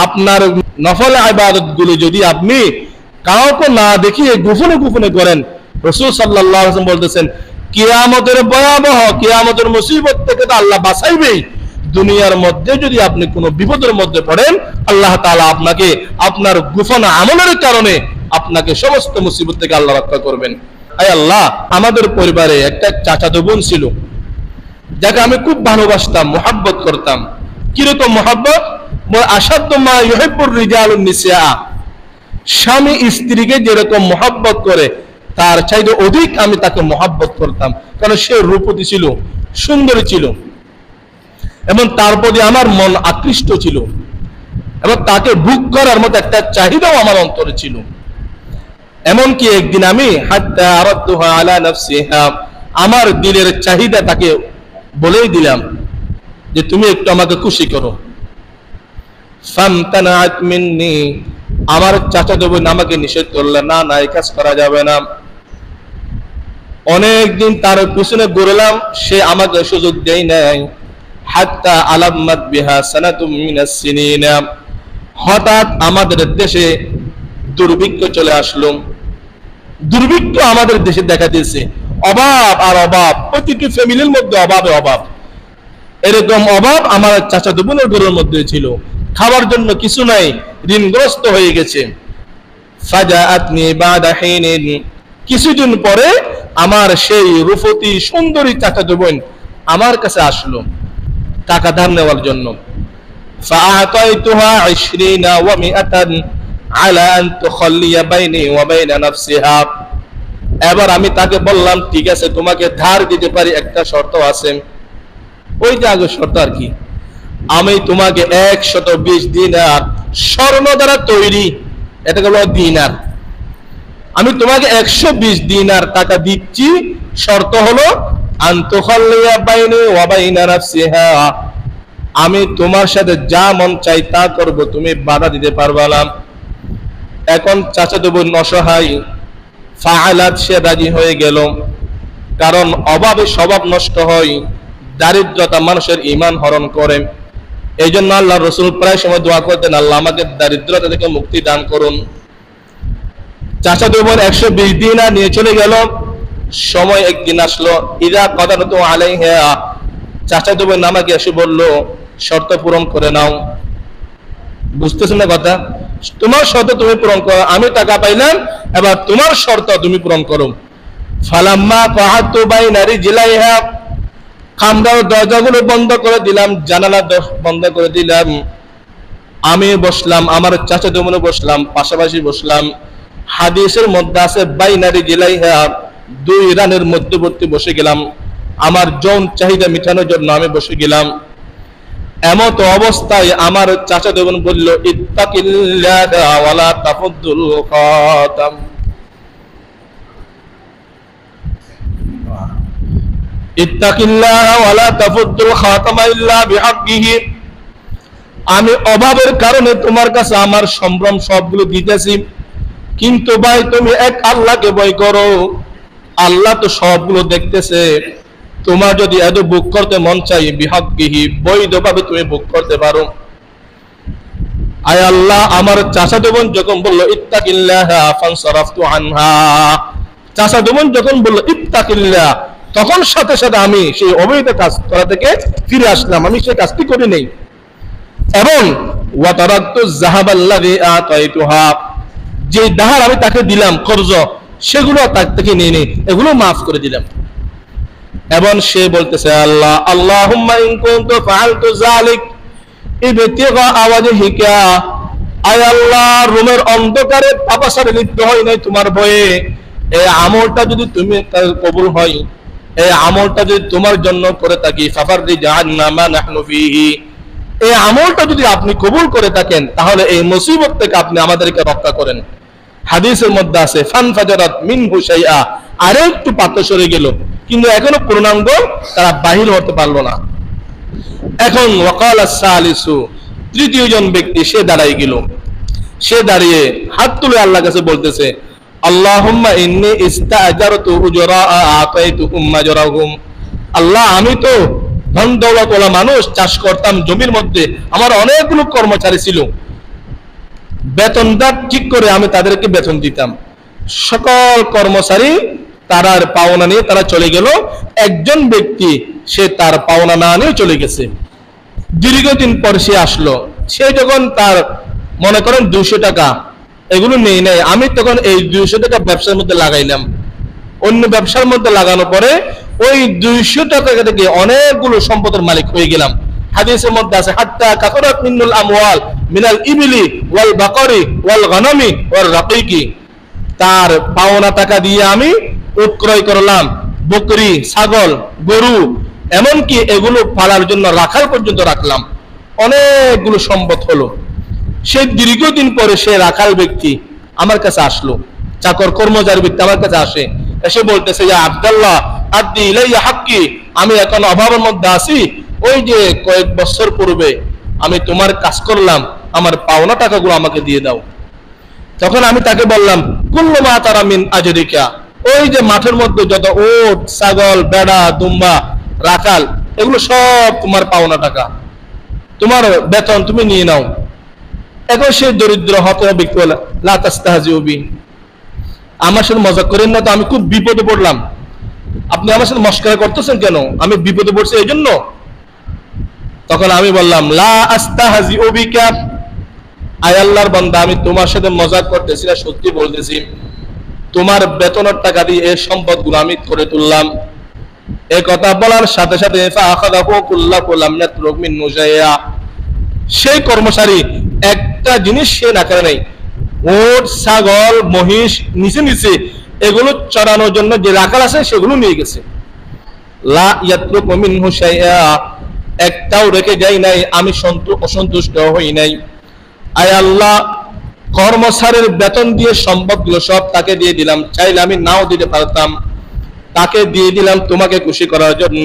আপনার নফল ইবাদত গুলো যদি আপনি কাউকে না দেখিয়ে গোপনে গোপনে করেন, রাসূল সাল্লাল্লাহু আলাইহি ওয়াসাল্লাম বলতেছেন কিয়ামতের ভয়াবহ কিয়ামতের মুসিবত থেকে তো আল্লাহ বাঁচাইবেই, দুনিয়ার মধ্যে যদি আপনি কোনো বিপদের মধ্যে পড়েন আল্লাহ তাআলা আপনাকে আপনার গোপন আমলের কারণে আপনাকে সমস্ত মুসিবত থেকে আল্লাহ রক্ষা করবেন। আয় আল্লাহ, আমাদের পরিবারে একটা চাচাতো বোন ছিল যাকে আমি খুব ভালোবাসতাম, মুহাব্বত করতাম। কিরকম মুহাব্বত? আসাদ্দু মা ইউহিব্বুর রিজালুন নিসা, স্বামী স্ত্রীকে যেরকম মুহাব্বত করে তার চাইতে অধিক আমি তাকে মুহাব্বত করতাম, কারণ সে রূপবতী ছিল, সুন্দরী ছিল এবং তার প্রতি আমার মন আকৃষ্ট ছিল এবং তাকে বুক করার মতো একটা চাহিদাও আমার অন্তরে ছিল। এমনকি একদিন আমি হাত্তা আরাদতুহা আলা নাফসিহা, আমার দিলের চাহিদা তাকে বলেই দিলাম যে তুমি একটু আমাকে খুশি করো। ফামতানাআত মিন্নি, আমার চাচাতো বোন আমাকে নিষেধ করল, না না এই কাজ করা যাবে না। অনেকদিন তার পিছনে ঘুরলাম, সে আমাকে সুযোগ দেয় নাই। হাত্তা আলাম্মাত বিহা সানাতুম মিনাস সিনিনা, হঠাৎ আমাদের দেশে দুর্ভিক্ষ চলে আসলো। দুর্ভিক্ষ আমাদের দেশে দেখা দিয়েছে, অভাব আর অভাব, প্রতিটি ফ্যামিলির মধ্যে অভাবে অভাব। এরকম অভাব আমার চাচাতো বোনের ঘরের মধ্যে ছিল, খাবার জন্য কিছু নাই, ঋণগ্রস্ত হয়ে গেছে। ফাজাআতনি বাদা হিনিন, কিছুদিন পরে আমার সেই রূপবতী সুন্দরী চাচাতো বোন আমার কাছে আসলো টাকা ধার নেওয়ার জন্য। ফাআতাইতুহা 20 ওয়া 100 আলা আন তুখাল্লিয়া বাইনি ওয়া বাইনা নাফসিহা, এবার আমি তাকে বললাম ঠিক আছে তোমাকে ধার দিতে পারি, একটা শর্ত আছে। ওই যে আগে শর্ত আর কি, আমি তোমাকে 120 দিনার স্বর্ণ দ্বারা তৈরি, এটা হলো দিনার, আমি তোমাকে 120 দিনার টাকা দিচ্ছি, শর্ত হলো আন তুখাল্লিয়া বাইনি ওয়া বাইনা নাফসিহা, আমি তোমার সাথে যা মন চাই তা করব, তুমি বাধা দিতে পারবে না। এখন চাচাতো বোন অসহায়, ফাআলাত, সে রাজি হয়ে গেল, কারণ অভাবে স্বভাব নষ্ট হয়, দারিদ্রতা মানুষের ঈমান হরণ করে। এই জন্য আল্লাহ রাসূল প্রায় সময় দোয়া করতেন, আল্লাহ আমাকে দারিদ্রতা থেকে মুক্তি দান করুন। চাচাতো বোন 120 দিনার নিয়ে চলে গেল। সময় একদিন আসলো, ইদা কাদারতু আলাইহা, চাচাতো বোন আমাকে এসে বলল শর্ত পূরণ করে নাও। বুঝতেছেন না কথা? তোমার শর্ত তুমি পূরণ করো, আমি টাকা পাইলাম, এবার তোমার শর্ত তুমি পূরণ করো। ফালাম্মা ফাহাতু বাইনা রিজলাইহা, কামরার দরজাগুলো বন্ধ করে দিলাম, জানালা বন্ধ করে দিলাম, আমি বসলাম, আমার চাচাতো বোনও বসলাম, পাশাপাশি বসলাম। হাদিসের মধ্যে আছে বাইনা রিজলাইহা, দুই রানের মধ্যবর্তী বসে গেলাম, আমার যৌন চাহিদা মেটানোর জন্য আমি বসে গেলাম। এমত অবস্থায় আমার চাচাতো বোন বলল ইত্তাকিল্লাহা ওয়ালা তাফুদ্দুল খাতাম, ইত্তাকিল্লাহা ওয়ালা তাফুদ্দুল খাতামা ইল্লা বিহাক্কিহি, আমি অভাবের কারণে তোমার কাছে আমার সম্ভ্রম সবগুলো দিতেছি, কিন্তু ভাই তুমি এক আল্লাহকে ভয় করো, আল্লাহ তো সবগুলো দেখতেছে। তোমার যদি এত বুক করতে মন চাই বিহাক্কিহি, বৈধভাবে তুমি বুক করতে পারো। আয় আল্লাহ, আমার চাচাতো বোন যখন বলল ইত্তাকিল্লাহা ফানসারাফতু আনহা, চাচাতো বোন যখন বলল ইত্তাকিল্লাহ, তখন সাথে সাথে আমি সেই অবৈধ কাজ করা থেকে ফিরে আসলাম, আমি সেই কাজটি করি নেই। এবং ওয়া তারাকতু যাহাবাল্লাযী আতাইতুহা, যে ধার আমি তাকে দিলাম কর্জ, সেগুলো তার থেকে নিয়ে নেই, এগুলো মাফ করে দিলাম। এবং সে বলতেছে আল্লাহ আল্লাহুম্মা ইন কুনতু ফাআলতু যালিক ইবতিগা ওয়াজহিকা, আয় আল্লাহ, রুমের অন্ধকারে পাপাসারে লিপ্ত হয় নাই তোমার ভয়ে, এই আমলটা যদি তুমি কবুল হয়, এই আমলটা যদি তোমার জন্য করে থাকি, ফাফাররি জাহান্নামা মা নাহনু ফীহি, এই আমলটা যদি আপনি কবুল করে থাকেন তাহলে এই মুসিবত থেকে আপনি আমাদেরকে রক্ষা করেন। হাদিসের মধ্যে আছে ফানফাজারাত মিনহু শাইআ, আরেকটু পাত্র সরে গেল, কিন্তু এখনো পূর্ণাঙ্গ তারা বাহির হতে পারলো না। এখন ওয়াকালা সালিসু, তৃতীয় জন ব্যক্তি সে দাঁড়াই গেল, সে দাঁড়িয়ে হাত তুলে আল্লাহর কাছে বলতেছে আল্লাহুম্মা ইন্নী ইস্তাআজারতু উজরা আতাইতুহুম মাজরাহুম, আল্লাহ আমি তো ধন দৌলত ওয়ালা মানুষ, চাষ করতাম জমির মধ্যে, আমার অনেকগুলো কর্মচারী ছিল, বেতনটা ঠিক করে আমি তাদেরকে বেতন দিতাম। সকল কর্মচারী তার পাওনা নিয়ে তারা চলে গেল। একজন ব্যক্তি সে তার পাওনা না নিয়ে চলে গেছে। দীর্ঘদিন পর সে আসলো। সে যখন তার মনে করেন 200 টাকা এগুলো নেই নাই, আমি তখন এই 200 টাকা ব্যবসার মধ্যে লাগাইলাম। অন্য ব্যবসার মধ্যে লাগানোর পরে ওই 200 টাকা থেকে অনেকগুলো সম্পদের মালিক হয়ে গেলাম। হাদিসের মধ্যে আছে হাত্তা কাসরাত মিনুল আমওয়াল মিনাল ইবিলি ওয়াল বাকরি ওয়াল গনামি ওয়াল রাকিকি। তার পাওনা টাকা দিয়ে আমি উট ক্রয় করলাম, বকরি, ছাগল, গরু, এমনকি এগুলো পালার জন্য রাখাল পর্যন্ত রাখলাম। অনেকগুলো সম্পদ হলো। সে দীর্ঘদিন পরে সে রাখাল ব্যক্তি আমার কাছে আসলো, চাকর কর্মচারী ব্যক্তি আমার কাছে আসে, এসে বলতেছে ইয়া আব্দুল্লাহ আদ্দি ইলাইয়া হাক্কি, আমি এখন অভাবের মধ্যে আছি। ওই যে কয়েক বছর পূর্বে আমি তোমার কাজ করলাম, আমার পাওনা টাকাগুলো আমাকে দিয়ে দাও। তখন আমি তাকে বললাম কুল্লু মা তারা মিন আজরিকা, ওই যে মাঠের মধ্যে যত উট, ছাগল, বেড়া, দুম্বা, রাখাল, এগুলো সব তোমার পাওনা টাকা, তোমার বেতন তুমি নিয়ে নাও। এখন সে দরিদ্র হতনা ব্যক্তি বলে লা তাস্তাহজিউ বি, আমার সাথে মজা করেন না তো, আমি খুব বিপদে পড়লাম, আপনি আমার সাথে মস্করা করতেছেন কেন, আমি বিপদে পড়ছি এই জন্য। তখন আমি বললাম লা আস্তাহজিউ বিকা, আয় আল্লাহর বান্দা, আমি তোমার সাথে মজাক করতেছি না, সত্যি বলতেছি। তোমার বেতনের টাকা দিয়ে এই সম্পদগুলো আমি করে তুললাম। এই কথা বলার সাথে সাথে সেই কর্মচারী একটা জিনিস সে না করে নাই, ওট, ছাগল, মহিষ নিচে নিচে এগুলো চড়ানোর জন্য যে রাখাল আছে সেগুলো নিয়ে গেছে। লা ইয়াতরুকু মিনহু শাইআ, একটাও রেখে যাই নাই, আমি অসন্তুষ্ট হই নাই। আয় আল্লাহ, কর্মচারীর বেতন দিয়ে সম্পদগুলো সব তাকে দিয়ে দিলাম, চাইলে আমি নাও দিতে পারতাম, তাকে দিয়ে দিলাম তোমাকে খুশি করার জন্য।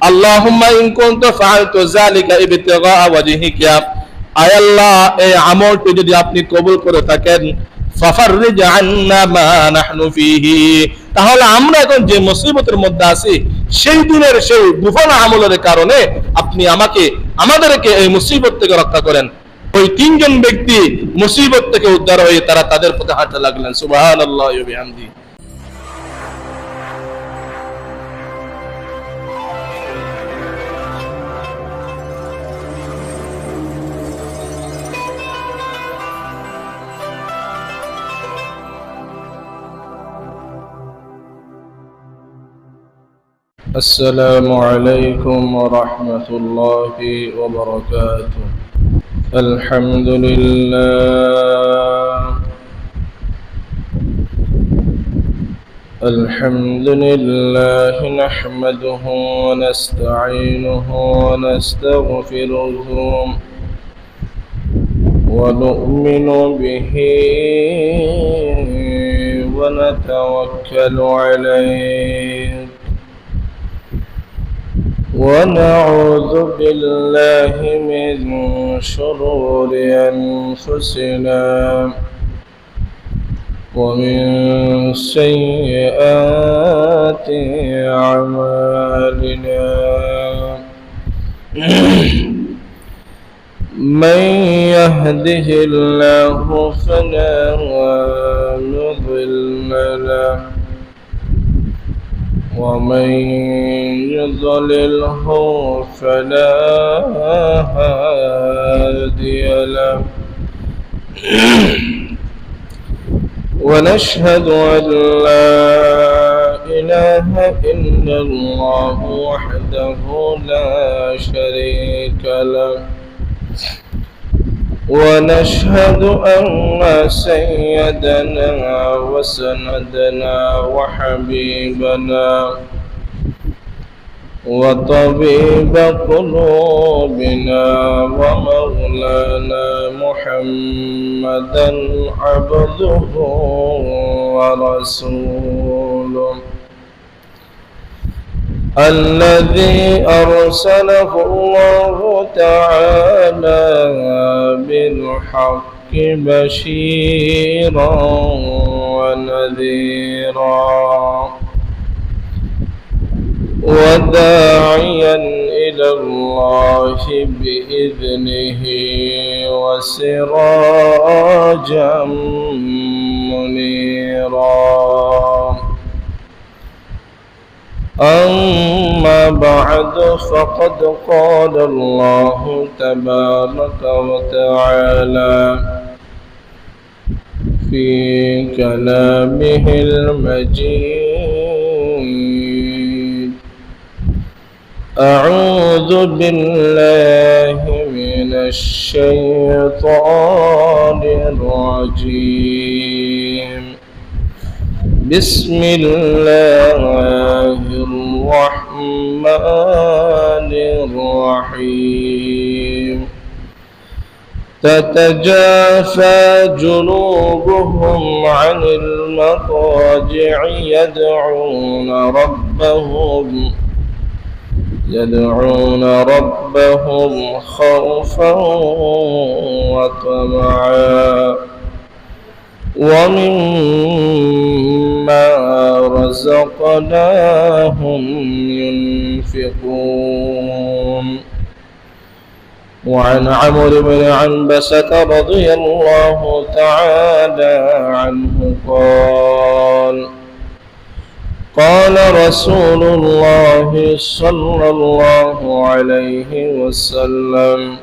আল্লাহুম্মা ইন কুনতু ফাআলতু যালিকা ইবতিগা ওয়াজহিকা, আয় আল্লাহ, এই আমলটি যদি আপনি কবুল করে থাকেন, ফাফাররিজ আন্না মা নাহনু ফীহি, তাহলে আমরা এখন যে মুসিবতের মধ্যে আছি সেই দিনের সেই গোপন আমলের কারণে আপনি আমাদেরকে এই মুসিবত থেকে রক্ষা করেন। ওই তিনজন ব্যক্তি মুসিবত থেকে উদ্ধার হয়ে তারা তাদের পথে হাঁটতে লাগলেন। সুবহানাল্লাহি ওয়া বিহামদিহি। السلام عليكم ورحمة الله وبركاته. الحمد لله نحمده ونستعينه ونستغفره ونؤمن به ونتوكل عليه ونعوذ بالله من شرور أنفسنا ومن سيئات أعمالنا من يهده الله فلا مضل له ومن يضلله فلا هادي له ونشهد أن لا إله إلا الله وحده لا شريك له ونشهد أن سيدنا وسندنا وحبيبنا وطبيب قلوبنا ومولانا محمدا عبده ورسوله الذي أرسله الله تعالى بالحق بشيرا ونذيرا وداعيا إلى الله بإذنه وسراجا منيرا. أما بعد فقد قال الله تبارك وتعالى في كلامه المجيد: أعوذ بالله من الشيطان الرجيم. بسم الله الرحمن الرحيم. تتجافى جنوبهم عن المضاجع يدعون ربهم خوفا وطمعا ومما رزقناهم ينفقون. وعن عمرو بن عنبسة رضي الله تعالى عنه قال: قال رسول الله صلى الله عليه وسلم: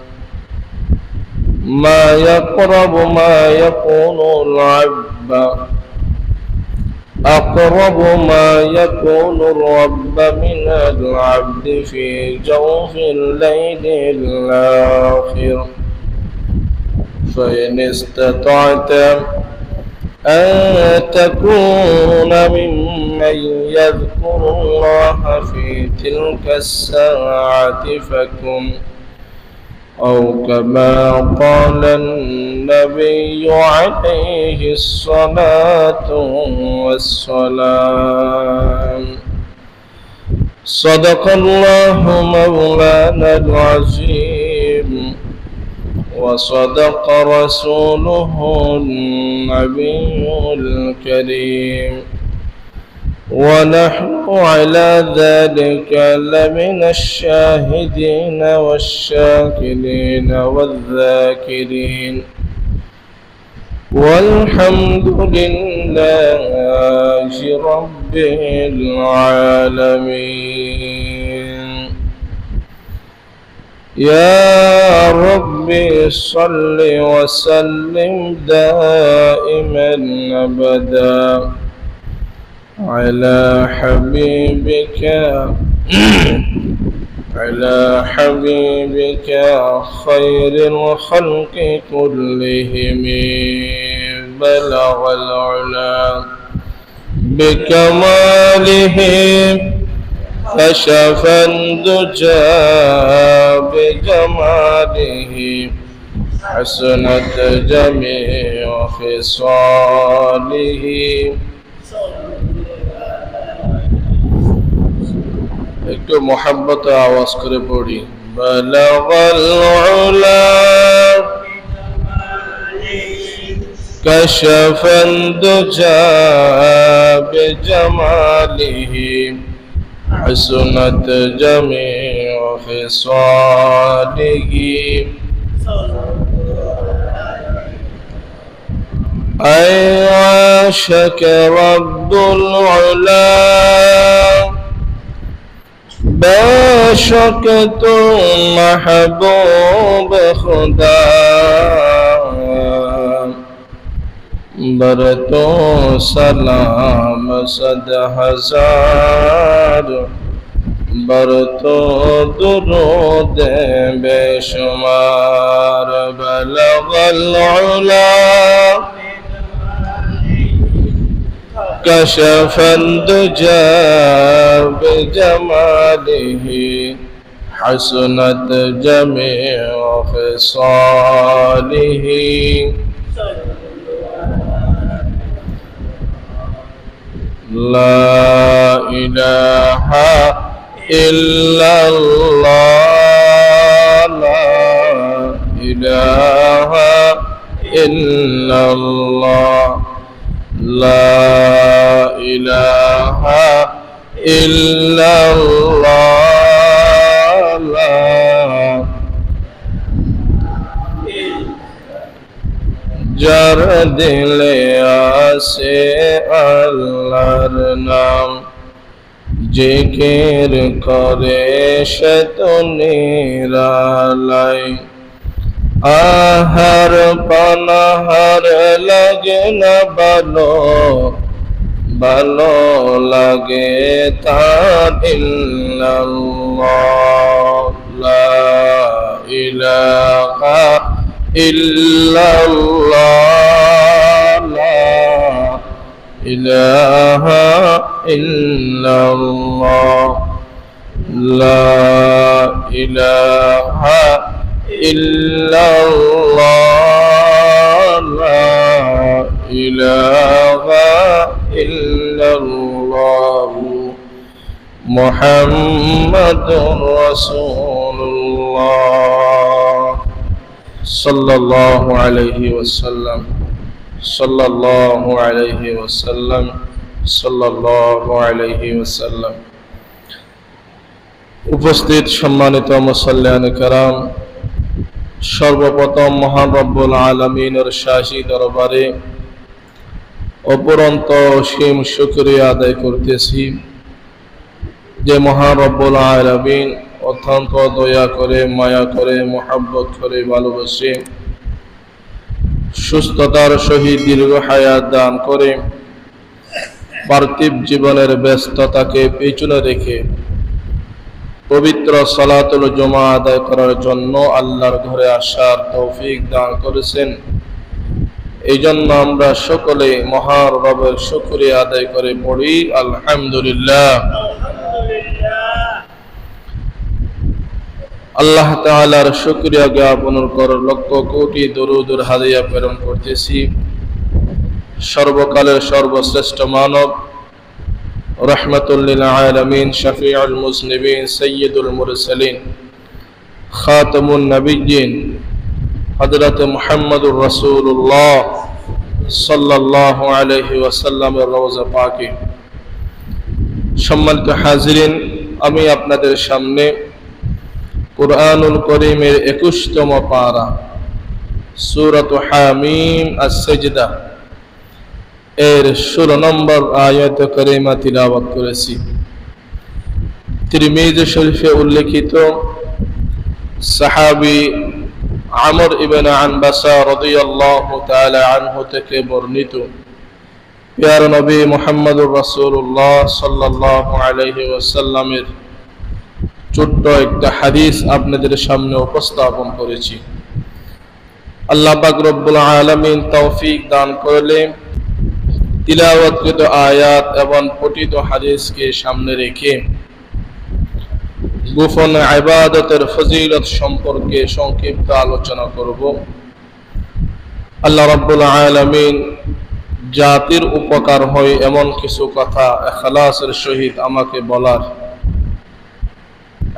ما يقرب ما يكون العبد أقرب ما يكون الرب من العبد في جوف الليل الآخر، فإن استطعت أن تكون ممن يذكر الله في تلك الساعة فكن، أو كما قال النبي عليه الصلاة والسلام. صدق الله مولانا العظيم، وصدق رسوله النبي الكريم، ونحن على ذلك لمن الشاهدين والشاكرين والذاكرين، والحمد لله رب العالمين. يا ربي صل وسلم دائما أبدا على حبيبك خير الخلق كلهم، بلغ العلا بكماله، كشف الدجى بجماله، حسنت جميع خصاله. একটু মোহাব্বতে আওয়াজ করে পড়ি: বালাগাল উলা কাশাফান দুজা বিজামালিহি, حسنت جميع خصاله. أي عاشك رب العلا باشكت محبوب خدا، برتو سلام صد ہزار، برتو درود بشمار. بلغ العلا كشف الدجى بجماله، حسنت جميع خصاله. لا إله إلا الله، لا إله إلا الله، لا إله إلا الله، لا যার দিলে আছে আল্লাহর নাম, জিকির করে সে তো নিরালাই। আহার পানাহার লাগে না ভালো, ভালো লাগে তার ইল্লাল্লাহ, লা ইলাহা ইল্লাল্লাহ, লা ইলাহা ইল্লাল্লাহ, লা ইলাহা ইল্লাল্লাহ, লা ইলাহা ইল্লাল্লাহ, মুহাম্মাদুর রাসূলুল্লাহ সাল্লাল্লাহু আলাইহি ওয়াসাল্লাম, সাল্লাল্লাহু আলাইহি ওয়াসাল্লাম, সাল্লাল্লাহু আলাইহি ওয়াসাল্লাম। উপস্থিত সম্মানিত মুসল্লিয়ানে কেরাম, সর্বপ্রথম মহান রব্বুল আলামিনের শাহী দরবারে অপরন্ত অসীম শুকরিয়া আদায় করতেছি যে মহান রব্বুল আলামিন অত্যন্ত দয়া করে, মায়া করে, মহব্বত করে, ভালোবাসে সুস্থতার সহিত দীর্ঘ হায়াত দান করে পার্থিব জীবনের ব্যস্ততাকে পেছনে রেখে পবিত্র সালাতুল জুমা আদায় করার জন্য আল্লাহর ঘরে আসার তৌফিক দান করেছেন। এই জন্য আমরা সকলে মহান রবের শুকরিয়া আদায় করে পড়ি আলহামদুলিল্লাহ। আল্লাহ তাআলার শুকরিয়া জ্ঞাপন করার লক্ষ কোটি দরুদ হাদিয়া প্রেরণ করতেছি সর্বকালের সর্বশ্রেষ্ঠ মানব, রহমাতুল লিল আলামিন, শফিউল মুজনিবিন, সাইয়্যিদুল মুরসালিন, খাতামুন নবিয়্যিন হযরত মুহাম্মদুর রাসূলুল্লাহ সাল্লাল্লাহু আলাইহি ওয়াসাল্লামের রওজা পাকে। সম্মানিত হাজিরিন, আমি আপনাদের সামনে কুরআনুল কারীমের 21তম পারা সূরাত হামিম আস-সাজদা এর 16 নম্বর আয়াত কারিমা তিলাওয়াত করেছি। তিরমিজি শরীফে উল্লেখিত সাহাবী আমর ইবনে আনবাসা রাদিয়াল্লাহু তাআলা আনহু থেকে বর্ণিত প্রিয় নবী মুহাম্মদুর রাসূলুল্লাহ সাল্লাল্লাহু আলাইহি ওয়াসাল্লামের ছোট্ট একটা হাদিস আপনাদের সামনে উপস্থাপন করেছি। আল্লাহ পাক রব্বুল আলামিন তৌফিক দান করলে তিলাওয়াতকৃত আয়াত এবং পঠিত হাদিসকে সামনে রেখে গোপন ইবাদতের ফজিলত সম্পর্কে সংক্ষিপ্ত আলোচনা করব। আল্লাহ রাব্বুল আলামিন জাতির উপকার হয় এমন কিছু কথা ইখলাসের সহিত আমাকে বলার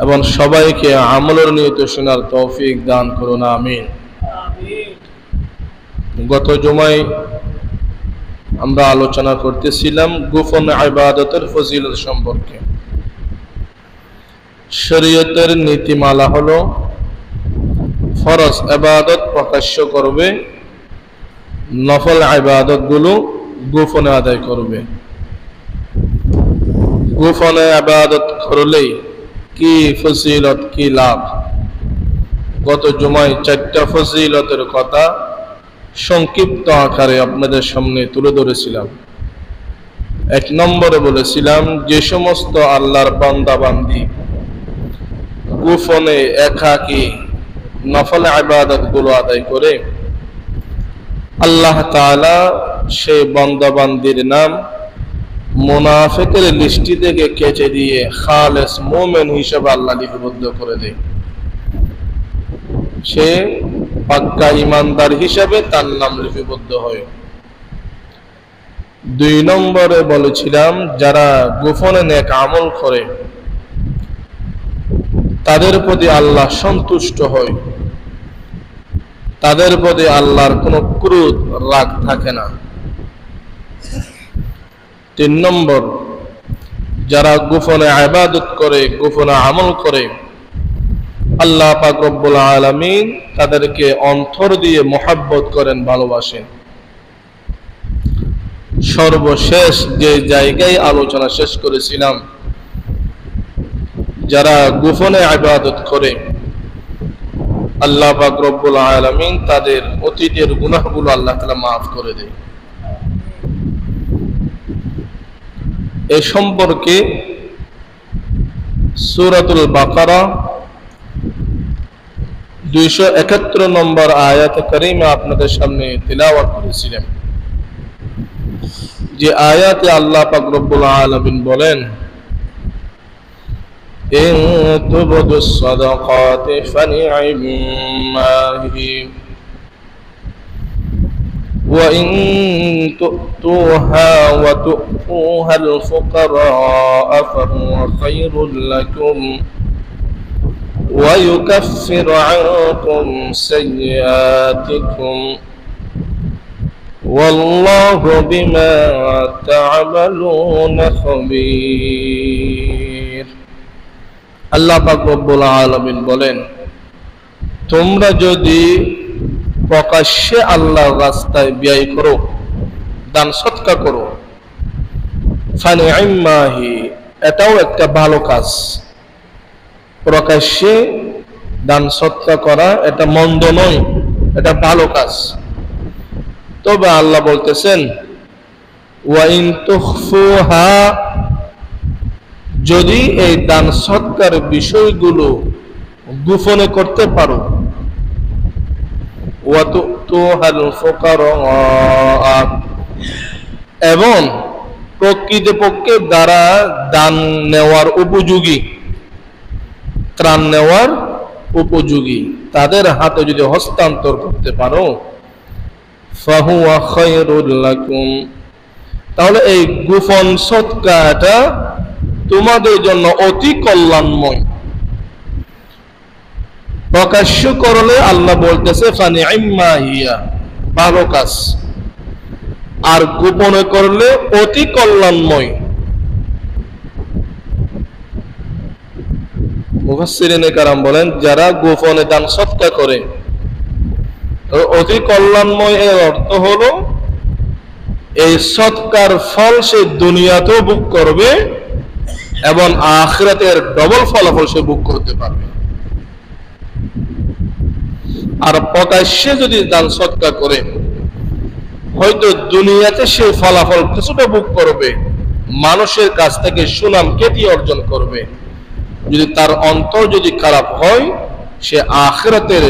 এবং সবাইকে আমলের নিয়ত শোনার তৌফিক দান করুন, আমিন। গত জুমায় আমরা আলোচনা করতেছিলাম গোপন ইবাদতের ফজিলত সম্পর্কে। শরীয়তের নীতিমালা হলো ফরজ ইবাদত প্রকাশ্য করবে, নফল ইবাদত গুলো গোপনে আদায় করবে। গোপনে ইবাদত করলেই কি ফজিলত, কি লাভ। গত জুমায় 4টা ফজিলতের কথা সংক্ষিপ্ত আকারে আপনাদের সামনে তুলে ধরেছিলাম। 1 নম্বরে বলেছিলাম যে সমস্ত আল্লাহর বান্দা বান্দি গোপনে একাকী নফল ইবাদত গুলো আদায় করে আল্লাহ তাআলা সেই বান্দা বান্দির নাম মুনাফিকের লিস্টি থেকে কেটে দিয়ে খালেস মুমিন হিসেবে আল্লাহ লিপিবদ্ধ করে দেয়। সে পাক্কা ইমানদার হিসেবে তার নাম লিপিবদ্ধ হয়। 2 নম্বরে বলেছিলাম যারা গোপনে নেক আমল করে তাদের প্রতি আল্লাহ সন্তুষ্ট হয়, তাদের প্রতি আল্লাহর কোনো ক্রোধ রাগ থাকে না। 3 নম্বর যারা গোপনে ইবাদত করে, গোপনে আমল করে আল্লাহ পাক রব্বুল আলামিন তাদেরকে অন্তর দিয়ে মহব্বত করেন, ভালোবাসেন। সর্বশেষ যে জায়গায় আলোচনা শেষ করেছিলাম, যারা গোপনে ইবাদত করে আল্লাহ পাক রব্বুল আলামিন তাদের অতীতের গুনাহগুলো আল্লাহ তাআলা মাফ করে দেয়। এই সম্পর্কে সূরাতুল বাকারা 271 নম্বর আয়াতে কারিমা আপনাদের সামনে তিলাওয়াত করেছিলাম। যে আয়াতে আল্লাহ পাক রব্বুল আলামিন বলেন, ইন তুবদুস সাদাকাতি ফানি'ম্মা হি ওয়া ইন তু'তুহা ওয়া তু'তুহাল ফুকারা ফাহুয়া খায়রুল লাকুম ওয়া ইউকাফিরু আনকুম সাইয়্যাতিকুম ওয়াল্লাহু বিমা তা'মালুনা খাবীর। আল্লাহ পাক রব্বুল আলামিন বলেন, তোমরা যদি প্রকাশ্যে আল্লাহর রাস্তায় ব্যয় করো, দান সদকা করো, ফানি'ম্মা হি, এটাও একটা ভালো কাজ। প্রকাশ্যে দান সদকা করা এটা মন্দ নয়, এটা ভালো কাজ। তবে আল্লাহ বলতেছেন, ওয়া ইন তুখফুহা, যদি এই দান সৎকার বিষয়গুলো গোপনে করতে পারো, ওয়া তু'তুহাল ফুকারা, এবং প্রকৃতপক্ষে দ্বারা দান নেওয়ার উপযোগী, ত্রাণ নেওয়ার উপযোগী তাদের হাতে যদি হস্তান্তর করতে পারো, ফাহুয়া খায়রুল লাকুম, তাহলে এই গোপন সদকাটা তোমাদের জন্য অতি কল্যাণময়। প্রকাশ্য করলে আল্লাহ বলতেছে ফানি'ম্মা হিয়া, ভালো কাজ, আর গোপনে করলে অতি কল্যাণময়। মুফাসসিরিনে কেরাম বলেন, যারা গোপনে দান সদকা করে, অতি কল্যাণময় এর অর্থ হলো এই সৎকার ফল সে দুনিয়াতেও ভোগ করবে এবং আখিরাতের ডবল ফলাফল সে ভোগ করতে পারবে। আর প্রকাশ্যে যদি দান সৎকার করে, হয়তো দুনিয়াতে সে ফলাফল কিছুটা ভোগ করবে, মানুষের কাছ থেকে সুনাম খ্যাতি অর্জন করবে। যদি তার অন্তর যদি খারাপ হয়, সে আখিরাতের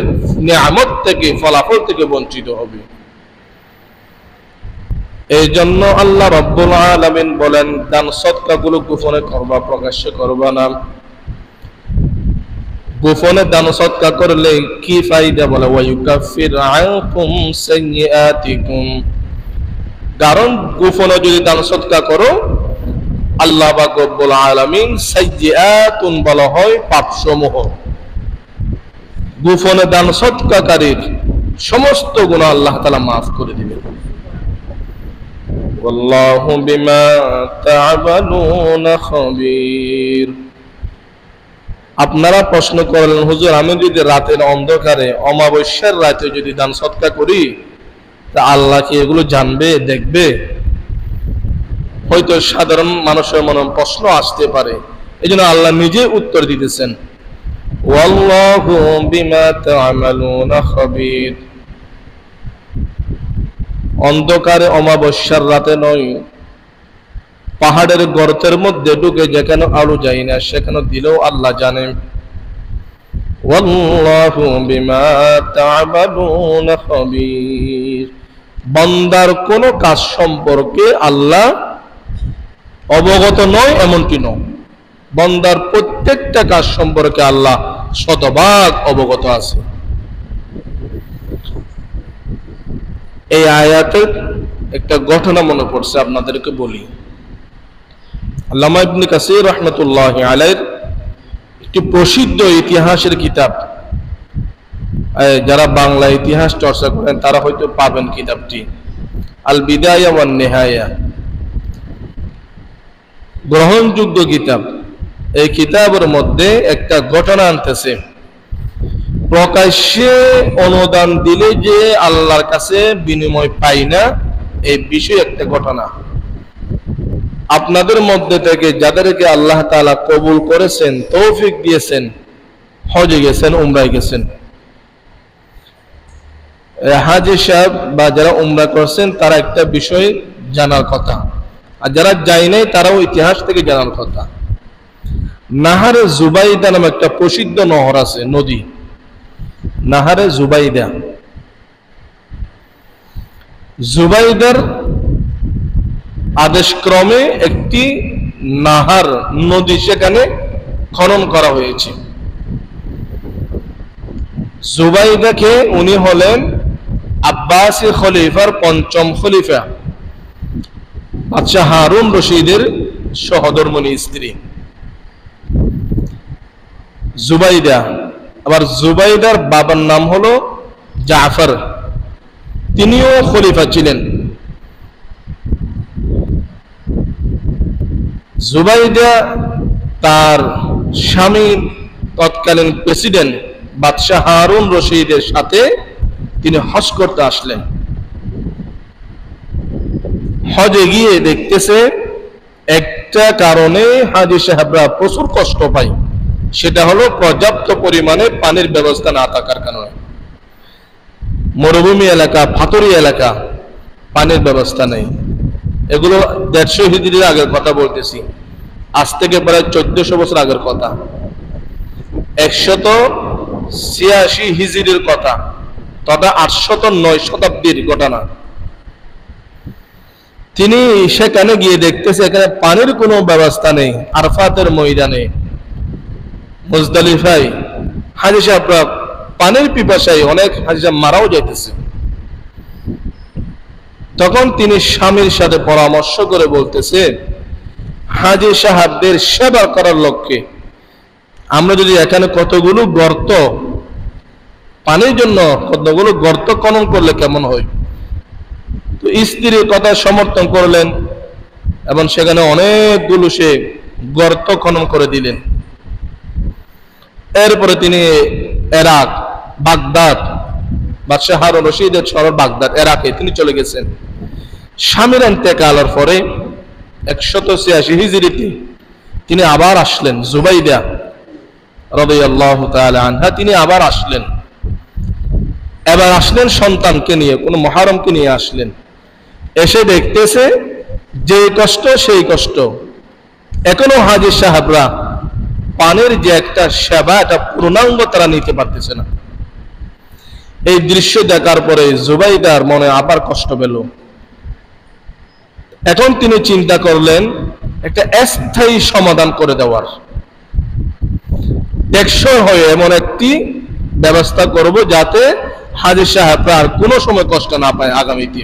নিয়ামত থেকে, ফলাফল থেকে বঞ্চিত হবে। এই জন্য আল্লাহ রাব্বুল আলামিন বলেন, দান সদকাগুলো গোপনে করবা, প্রকাশ্যে করবা না। গোপনে দান সদকা করলে কি ফায়দা বলে, ওয়া ইউকাফিরু আনকুম সাইয়্যাতিকুম, কারণ গোপনে যদি দান সদকা করো, আল্লাহ পাক রব্বুল আলামিন সাইয়্যাতুন বলা হয় পাপসমূহ, গোপনে দান সদকাকারীর সমস্ত গুনাহ আল্লাহ তাআলা মাফ করে দিবেন। ওয়াল্লাহু বিমা তা'মালুনা খাবীর। আপনারা প্রশ্ন করলেন, হুজুর আমি যদি রাতের অন্ধকারে অমাবস্যার রাতে যদি দান সদকা করি, তা আল্লাহ কি এগুলো জানবে, দেখবে? হয়তো সাধারণ মানুষের মনে প্রশ্ন আসতে পারে, এই জন্য আল্লাহ নিজে উত্তর দিতেছেন, ওয়াল্লাহু বিমা তা'মালুনা খাবীর। অন্ধকারে অমাবস্যার রাতে নয়, পাহাড়ের গর্তের মধ্যে ঢুকে যেখানে আলো যায় না, সেখানে দিলেও আল্লাহ জানেন। ওয়াল্লাহু বিমা তা'মালুনা খাবীর। বান্দার কোন কাজ সম্পর্কে আল্লাহ অবগত নয় এমনটি নয়, বান্দার প্রত্যেকটা কাজ সম্পর্কে আল্লাহ শতভাগ অবগত আছে। এই আয়াতের একটা ঘটনা মনে পড়ছে, আপনাদেরকে বলি। আল্লামা ইবনে কাসির রাহমাতুল্লাহি আলাইহির একটি প্রসিদ্ধ ইতিহাসের কিতাব, যারা বাংলা ইতিহাস চর্চা করেন তারা হয়তো পাবেন কিতাবটি, আল বিদায়া ওয়ান নিহায়া, গ্রহণযোগ্য কিতাব। এই কিতাবের মধ্যে একটা ঘটনা আনতেছে প্রকাশ্যে অনুদান দিলে যে আল্লাহর কাছে বিনিময় পাই না, এই বিষয়ে একটা ঘটনা। আপনাদের মধ্যে থেকে যাদেরকে আল্লাহ তাআলা কবুল করেছেন, তৌফিক দিয়েছেন, হজে গেছেন, উমরায় গেছেন, হাজী সাহেব বা যারা উমরা করছেন তারা একটা বিষয় জানার কথা, আর যারা যায় নাই তারাও ইতিহাস থেকে জানার কথা। নাহারে জুবাইদা নামে একটা প্রসিদ্ধ নহর আছে, নদী, নাহারে জুবাইদা। জুবাইদার আদেশক্রমে একটি নাহার, নদী সেখানে খনন করা হয়েছে। জুবাইদাকে উনি হলেন আব্বাসী খলিফার পঞ্চম খলিফা, বাদশাহ হারুন রশিদের সহধর্মিণী স্ত্রী জুবাইদা। আবার জুবাইদার বাবার নাম হলো জাফর, তিনিও খলিফা ছিলেন। জুবাইদা তার স্বামী তৎকালীন প্রেসিডেন্ট বাদশাহ হারুন রশিদের সাথে তিনি হজ করতে আসলেন। হজে গিয়ে দেখতেছে একটা কারণে হাজী সাহেবরা প্রচুর কষ্ট পায়, সেটা হলো পর্যাপ্ত পরিমাণে পানির ব্যবস্থা না থাকার কারণে। মরুভূমি এলাকা, পাথুরি এলাকা, পানির ব্যবস্থা নেই। এগুলো 150 হিজরির আগের কথা বলতেছি, আজ থেকে প্রায় 1400 বছর আগের কথা, 186 হিজরির কথা, তথা 809 শতাব্দীর ঘটনা। তিনি সেখানে গিয়ে দেখতেছে এখানে পানির কোনো ব্যবস্থা নেই। আরফাতের ময়দানে মুজদালিফায় হাজী সাহেবরা পানির পিপাসায় অনেক হাজী সাহেব মারাও যাইতেছে। তখন তিনি স্বামীর সাথে পরামর্শ করে বলতেছে, হাজী সাহেবদের সেবা করার লক্ষ্যে আমরা যদি এখানে কতগুলো গর্ত, পানির জন্য কতগুলো গর্ত খনন করলে কেমন হয়। তো স্ত্রীর কথা সমর্থন করলেন এবং সেখানে অনেকগুলো সে গর্ত খনন করে দিলেন। এরপরে তিনি ইরাক, বাগদাদ, বাদশাহ হারুন রশিদের শহর বাগদাদ, ইরাকে তিনি চলে গেছেন। স্বামীর ইন্তেকালের পরে 186 হিজরিতে তিনি আবার আসলেন। জুবাইদা রাদিয়াল্লাহু তাআলা আনহা তিনি আবার আসলেন। এবার আসলেন সন্তানকে নিয়ে, কোন মুহররমকে নিয়ে আসলেন। এসে দেখতেছে যে কষ্ট সেই কষ্ট, এখনো হাজী সাহেবরা পানির যে একটা সেবা, এটা পূর্ণাঙ্গ তারা নিতে পারতেছে না। এই দৃশ্য দেখার পরে জুবাইদার মনে আবার কষ্ট পেল। এখন তিনি চিন্তা করলেন একটা স্থায়ী সমাধান করে দেওয়ার, টেকসই হয়ে এমন একটি ব্যবস্থা করব যাতে হাজী সাহেবরা আর কোনো সময় কষ্ট না পায় আগামীতে।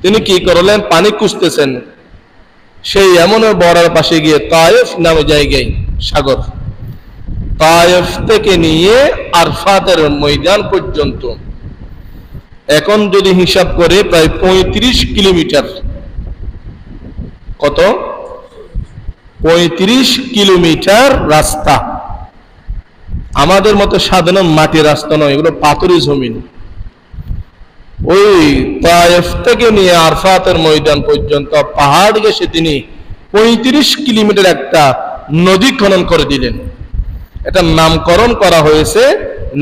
তিনি কি করলেন, পানি খুঁজতেছেন, সেই এমন বর্ডার পাশে গিয়ে তায়েফ নামে জায়গায়, সাগর, তায়েফ থেকে নিয়ে আরফাতের ময়দান পর্যন্ত এখন যদি হিসাব করে প্রায় 35 কিলোমিটার। কত? 35 কিলোমিটার রাস্তা। আমাদের মতো সাধারণ মাটির রাস্তা নয়, এগুলো পাথুরি জমিন। ওই তায়েফ থেকে নিয়ে আরফাতের ময়দান পর্যন্ত পাহাড় গেছে তিনি 35 কিলোমিটার একটা নদী খনন করে দিলেন। এটা নামকরণ করা হয়েছে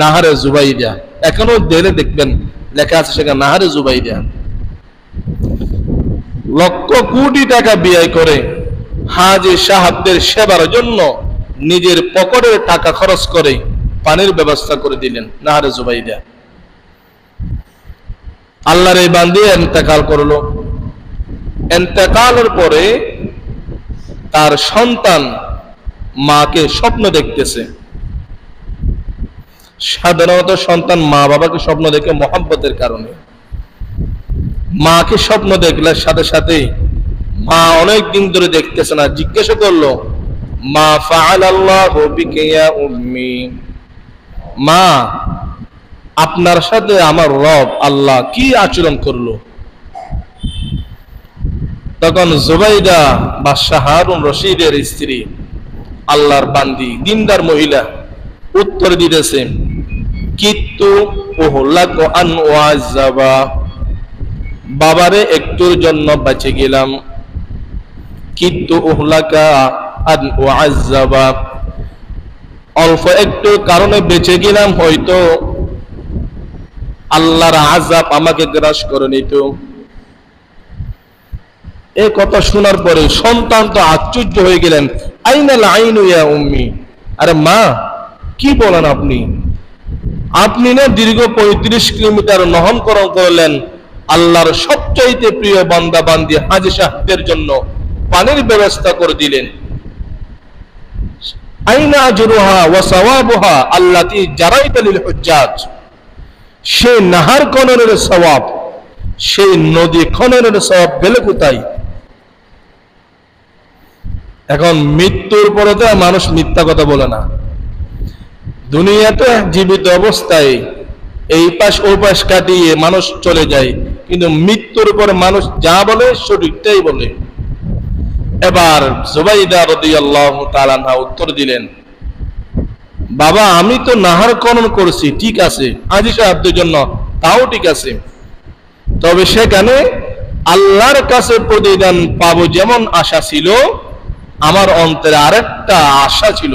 নাহারে জুবাইদা। এখনো দিলে দেখবেন লেখা আছে সেখানে নাহারে জুবাইদা। লক্ষ কোটি টাকা ব্যয় করে হাজী সাহেবদের সেবার জন্য নিজের পকেটের টাকা খরচ করে পানির ব্যবস্থা করে দিলেন নাহারে জুবাইদা। আল্লাহর এই বান্দী ইন্তেকাল করলো। ইন্তেকালের পরে তার সন্তান মাকে স্বপ্ন দেখতেছে। সাধারণত সন্তান মা বাবাকে স্বপ্ন দেখে মহব্বতের কারণে। মাকে স্বপ্ন দেখলে সাথে সাথে মা অনেক দিন ধরে দেখতেছে না, জিজ্ঞাসা করলো, মা ফাআলাল্লাহু বিকা ইয়া উম্মি, মা আপনার সাথে আমার রব আল্লাহ কি আচরণ করলো। তখন জুবাইদা বাদশাহ হারুন রশিদের স্ত্রী, আল্লাহর বান্দি, দিনদার মহিলা, উত্তর দিতেছে, কিত্তু উহলাকু আন ওয়াজাবা, বাবারে একটুর জন্য বেঁচে গেলাম। কিত্তু উহলাকা আন ওয়াজাবা, অল্প একটু কারণে বেঁচে গেলাম, হয়তো আল্লাহর আযাব আমাকে গ্রাস করে নিত। এই কথা শোনার পরে সন্তান তো আশ্চর্য হয়ে গেলেন। আইনাল আইনু ইয়া উম্মি, আরে মা কি বলেন আপনি? আপনি না দীর্ঘ 35 কিলোমিটার নহনকরণ করলেন, আল্লাহর সবচাইতে প্রিয় বান্দা বান্দি হাজী সাহেবদের জন্য পানির ব্যবস্থা করে দিলেন। আইনা আজরুহা ওয়া সাওয়াবুহা আল্লাতী জারাইতা লিল হুজ্জাজ, সেই নাহার খননের সওয়াব, সেই নদী খননের সওয়াব গেলে কোথায়? এখন মৃত্যুর পরে তো মানুষ মিথ্যা কথা বলে না। দুনিয়াতে জীবিত অবস্থায় এই পাশ ওই পাশ কাটিয়ে মানুষ চলে যায়, কিন্তু মৃত্যুর পরে মানুষ যা বলে সঠিকটাই বলে। এবার জুবাইদা রাদিয়াল্লাহু তাআলা আনহা উত্তর দিলেন, বাবা আমি তো নাহার খনন করছি, ঠিক আছে, হাজী সাহেবদের জন্য তাও ঠিক আছে, তবে সেখানে আল্লাহর কাছে প্রতিদান পাবো যেমন আশা ছিল, আমার অন্তরে আরেকটা আশা ছিল।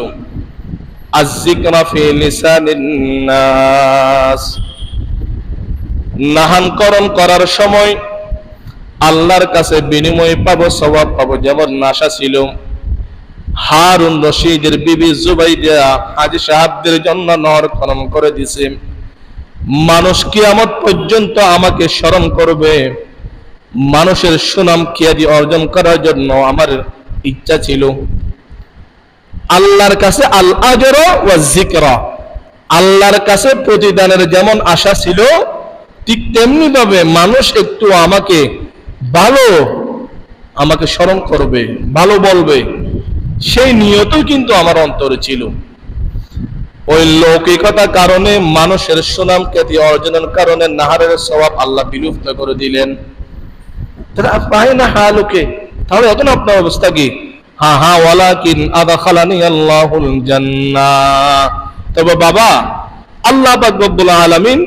আয-যিকরা ফি লিসানিন নাস, নাহানকরণ করার সময় আল্লাহর কাছে বিনিময় পাবো, সওয়াব পাবো যেমন আশা ছিল। হারুন রশিদের বিবি জুবাইদা হাজী সাহেবদের জন্য নহর খনন করে দিছে, মানুষ কিয়ামত পর্যন্ত আমাকে স্মরণ করবে, মানুষের সুনাম খ্যাতি অর্জন করার জন্য আমার ইচ্ছা ছিল। আল্লাহর কাছে আল আজর ওয়া যিকরা, আল্লাহর কাছে প্রতিদানের যেমন আশা ছিল, ঠিক তেমনি ভাবে মানুষ একটু আমাকে স্মরণ করবে, ভালো বলবে, সেই নিয়তও কিন্তু আমার অন্তরে ছিল। ওই লৌকিকতার কারণে মানুষের সুনাম খ্যাতি অর্জনের কারণে নাহারের সওয়াব আল্লাহ বিলুপ্ত করে দিলেন। তাহলে এখন আপনার অবস্থা কি? হ্যাঁ ওয়ালাকিন আদখালানি আল্লাহুল জান্নাহ, তবে বাবা আল্লাহ পাক রব্বুল আলামিন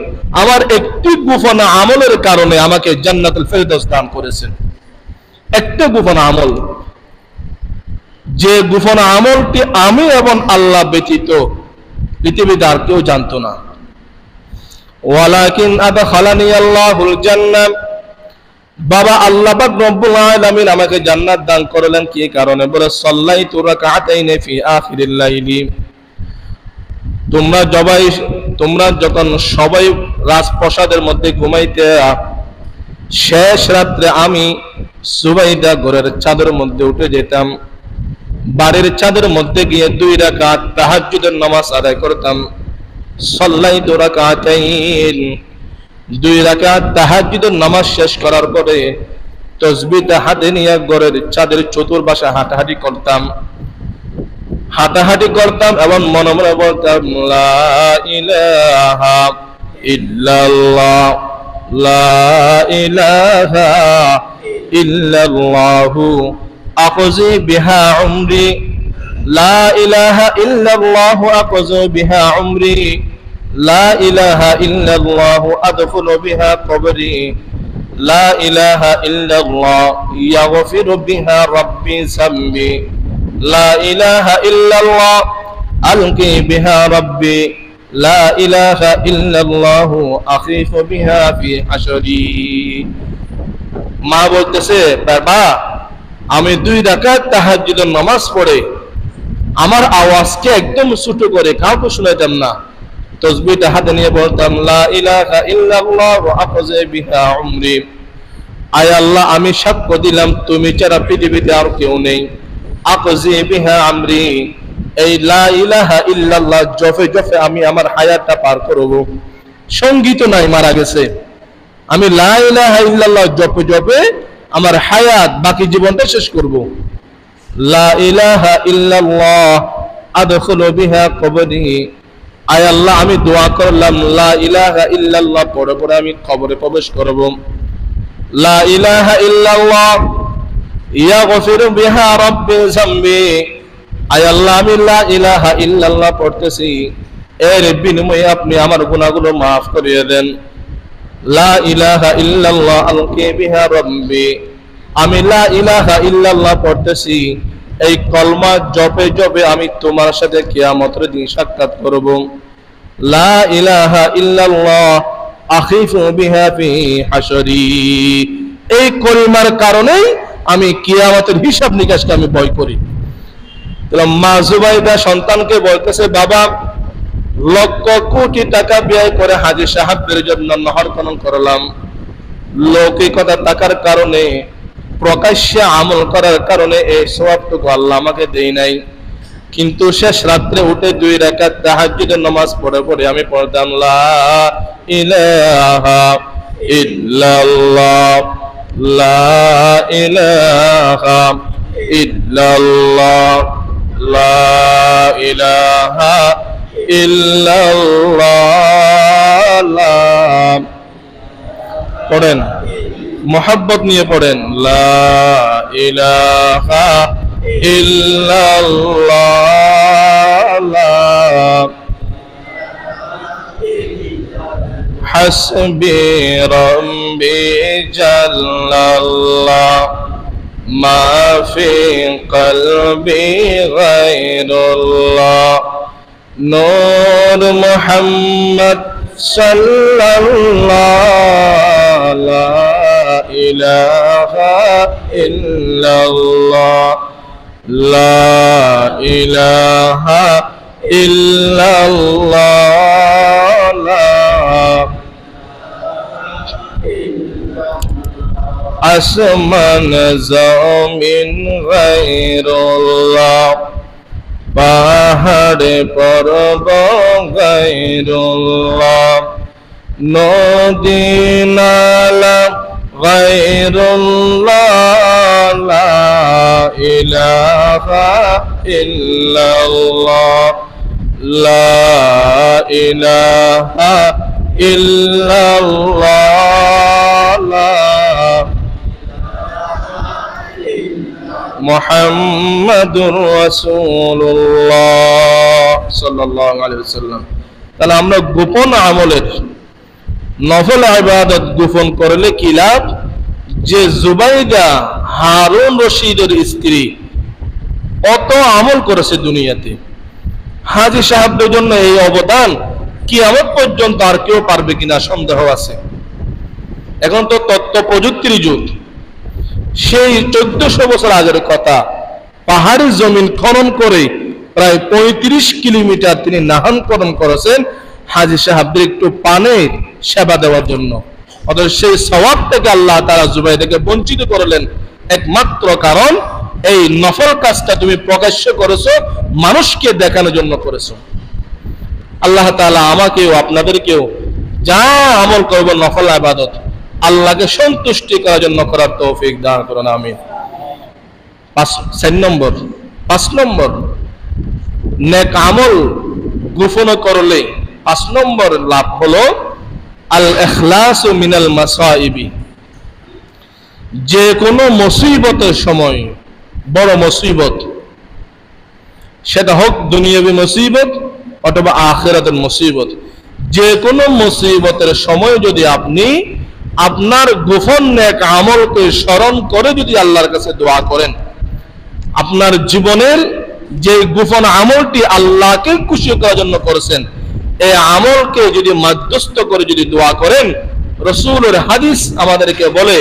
আমার একটি গোপন আমলের কারণে আমাকে জান্নাতুল ফেরদৌস দান করেছেন। একটা গোপন আমল, যে গোপন আমলটি আমি এবং আল্লাহ ব্যতীত পৃথিবীতে আর কেউ জানতো না। ওয়ালাকিন আদখালানি আল্লাহুল জান্নাহ, বাবা আল্লাহ পাক রব্বুল আলামিন আমাকে জান্নাত দান করলেন কি কারণে? বলে সাল্লাইতু রাকাতাইনি ফি আখিরিল লাইলি, তোমরা যখন সবাই রাজপ্রাসাদের মধ্যে ঘুমাইতে, শেষ রাত্রে আমি সুবাইদা ঘরের চাদর মধ্যে উঠে যেতাম, বাড়ির চাদর মধ্যে গিয়ে 2 রাকাত তাহাজ্জুদের নামাজ আদায় করতাম। সাল্লাইতু রাকাতাইন, 2 রাকাত তাহাজ্জুদের নামাজ শেষ করার পরে তাসবিহটা হাতে নিয়ে ঘরের চাঁদের চতুর্পাশে হাঁটাহাঁটি করতাম এবং মনে মনে বলতাম লা ইলাহা ইল্লাল্লাহ, লা ইলাহা ইল্লাল্লাহু আখযু বিহা উমরি, লা ইলাহা ইল্লাল্লাহু আখযু বিহা উমরি, লা ইলাহা ইল্লাল্লাহু আদখুলু বিহা কবরি, লা ইলাহা ইল্লাল্লাহ ইয়াগফিরু বিহা রাব্বি যামবি, লা ইলাহা ইল্লাল্লাহ আলকি বিহা রাব্বি, লা ইলাহা ইল্লাল্লাহু আখিফু বিহা ফি হাশরি। মা বলতেছে, বাবা আমি 2 রাকাত তাহাজ্জুদের নামাজ পড়ে আমার আওয়াজকে একদম ছোট করে কাউকে শোনাইতাম না, তাসবিহটা হাতে নিয়ে বলতাম লা ইলাহা ইল্লাল্লাহ ওয়া আখযু বিহা উমরি, আয় আল্লাহ আমি সাক্ষ্য দিলাম তুমি ছাড়া পৃথিবীতে আর কেউ নেই। আখযু বিহা আমরি, এই লা ইলাহা ইল্লাল্লাহ জপে জপে আমি আমার হায়াতটা পার করব। সঙ্গীত নাই, মারা গেছে, আমি লা ইলাহা ইল্লাল্লাহ জপে জপে আমার হায়াত বাকি জীবনটা শেষ করব। লা ইলাহা ইল্লাল্লাহ আদখুলু বিহা কবরি, আয় আল্লাহ আমি দোয়া করলাম লা ইলাহা ইল্লাল্লাহ পড়ে পড়ে আমি কবরে প্রবেশ করব। লা ইলাহা ইল্লাল্লাহ ইয়াগফিরু বিহা রাব্বি যামবি, আয় আল্লাহ আমি লা ইলাহা ইল্লাল্লাহ পড়তেছি, এর বিনিময়ে আপনি আমার গুনাহগুলো মাফ করিয়ে দেন। লা ইলাহা ইল্লাল্লাহ আলকি বিহা রাব্বি, আমি লা ইলাহা ইল্লাল্লাহ পড়তেছি, এই কলমা জপে জপে আমি তোমার সাথে কিয়ামতের দিন সাক্ষাৎ করব। লা ইলাহা ইল্লাল্লাহ আখিফু বিহা ফি হাশরি, এই কলমার কারণেই আমি কিয়ামতের হিসাব নিকাশকে আমি ভয় করি। মা জুবাইদা সন্তানকে বলতেছে, বাবা লক্ষ কোটি টাকা ব্যয় করে হাজী সাহেবদের জন্য নহর খনন করলাম, লৌকিকতা থাকার কারণে, প্রকাশ্যে আমল করার কারণে এই সওয়াবটুকু আল্লাহ আমাকে দেই নাই, কিন্তু শেষ রাত্রে উঠে 2 রাকাত তাহাজ্জুদের নামাজ পড়ে পড়ে আমি পড়তাম লা ইলাহা ইল্লাল্লাহ, লা ইলাহা ইল্লাল্লাহ, লা ইলাহা ইল্লাল্লাহ। পড়েন, মোহাব্বত নিয়ে পড়েন, লা ইলাহা ইল্লাল্লাহ, হাসবি রাব্বি জাল্লাল্লাহ, মা ফি কলবি গায়রুল্লাহ, নূর মুহাম্মদ সাল্লাল্লাহ, লা ইলাহা ইল্লাল্লাহ, লা ইলাহা ইল্লাল্লাহ। আসমান জমিন গায়রুল্লাহ, পাহাড়ে পর্বত গায়রুল্লাহ, নদী নালা গায়রুল্লাহ, লা ইলাহা ইল্লাল্লাহ, লা ইলাহা ইল্লাল্লাহ, মুহাম্মাদুর রাসূলুল্লাহ সাল্লাল্লাহু আলাইহি ওয়াসাল্লাম। তাহলে আমরা গোপন আমলের, নফল ইবাদত গোপন করলে কি লাভ? যে জুবাইদা হারুন রশিদের স্ত্রী কত আমল করেছে দুনিয়াতে, হাজী সাহেবদের জন্য এই অবদান কিয়ামত পর্যন্ত আর কেউ পারবে কিনা সন্দেহ আছে। এখন তো তথ্য প্রযুক্তির যুগ, সেই 1400 বছর আগের কথা, পাহাড়ি জমিন খনন করে প্রায় 35 কিলোমিটার তিনি নাহানকরণ করেছেন হাজী সাহেবদের একটু পানের সেবা দেওয়ার জন্য। অথচ সেই সওয়াব থেকে আল্লাহ তাআলা জুবাইদাকে বঞ্চিত করলেন একমাত্র কারণ এই নফল কাজটা তুমি প্রকাশ্য করেছো, মানুষকে দেখানোর জন্য করেছো। আল্লাহ তাআলা আমাকেও আপনাদেরকেও যা আমল করব নফল ইবাদত আল্লাহকে সন্তুষ্টি করার জন্য করার তৌফিক দান করুন, আমিন। 5 নম্বর নেক আমল গোপন করলে 5 নম্বর লাভ হলো আল ইখলাসু মিনাল মাসাইবি। যে কোনো মুসিবতের সময়, বড় মুসিবত, সেটা হোক দুনিয়াবী মুসিবত অথবা আখিরাতের মুসিবত, যে কোনো মুসিবতের সময় যদি আপনি আপনার গোপন নেক আমলকে স্মরণ করে যদি আল্লাহর কাছে দোয়া করেন, আপনার জীবনের যে গোপন আমলটি আল্লাহকে খুশি করার জন্য করেছেন, এই আমলকে যদি মধ্যস্থ করে যদি দোয়া করেন, রাসূলের হাদিস আমাদেরকে বলে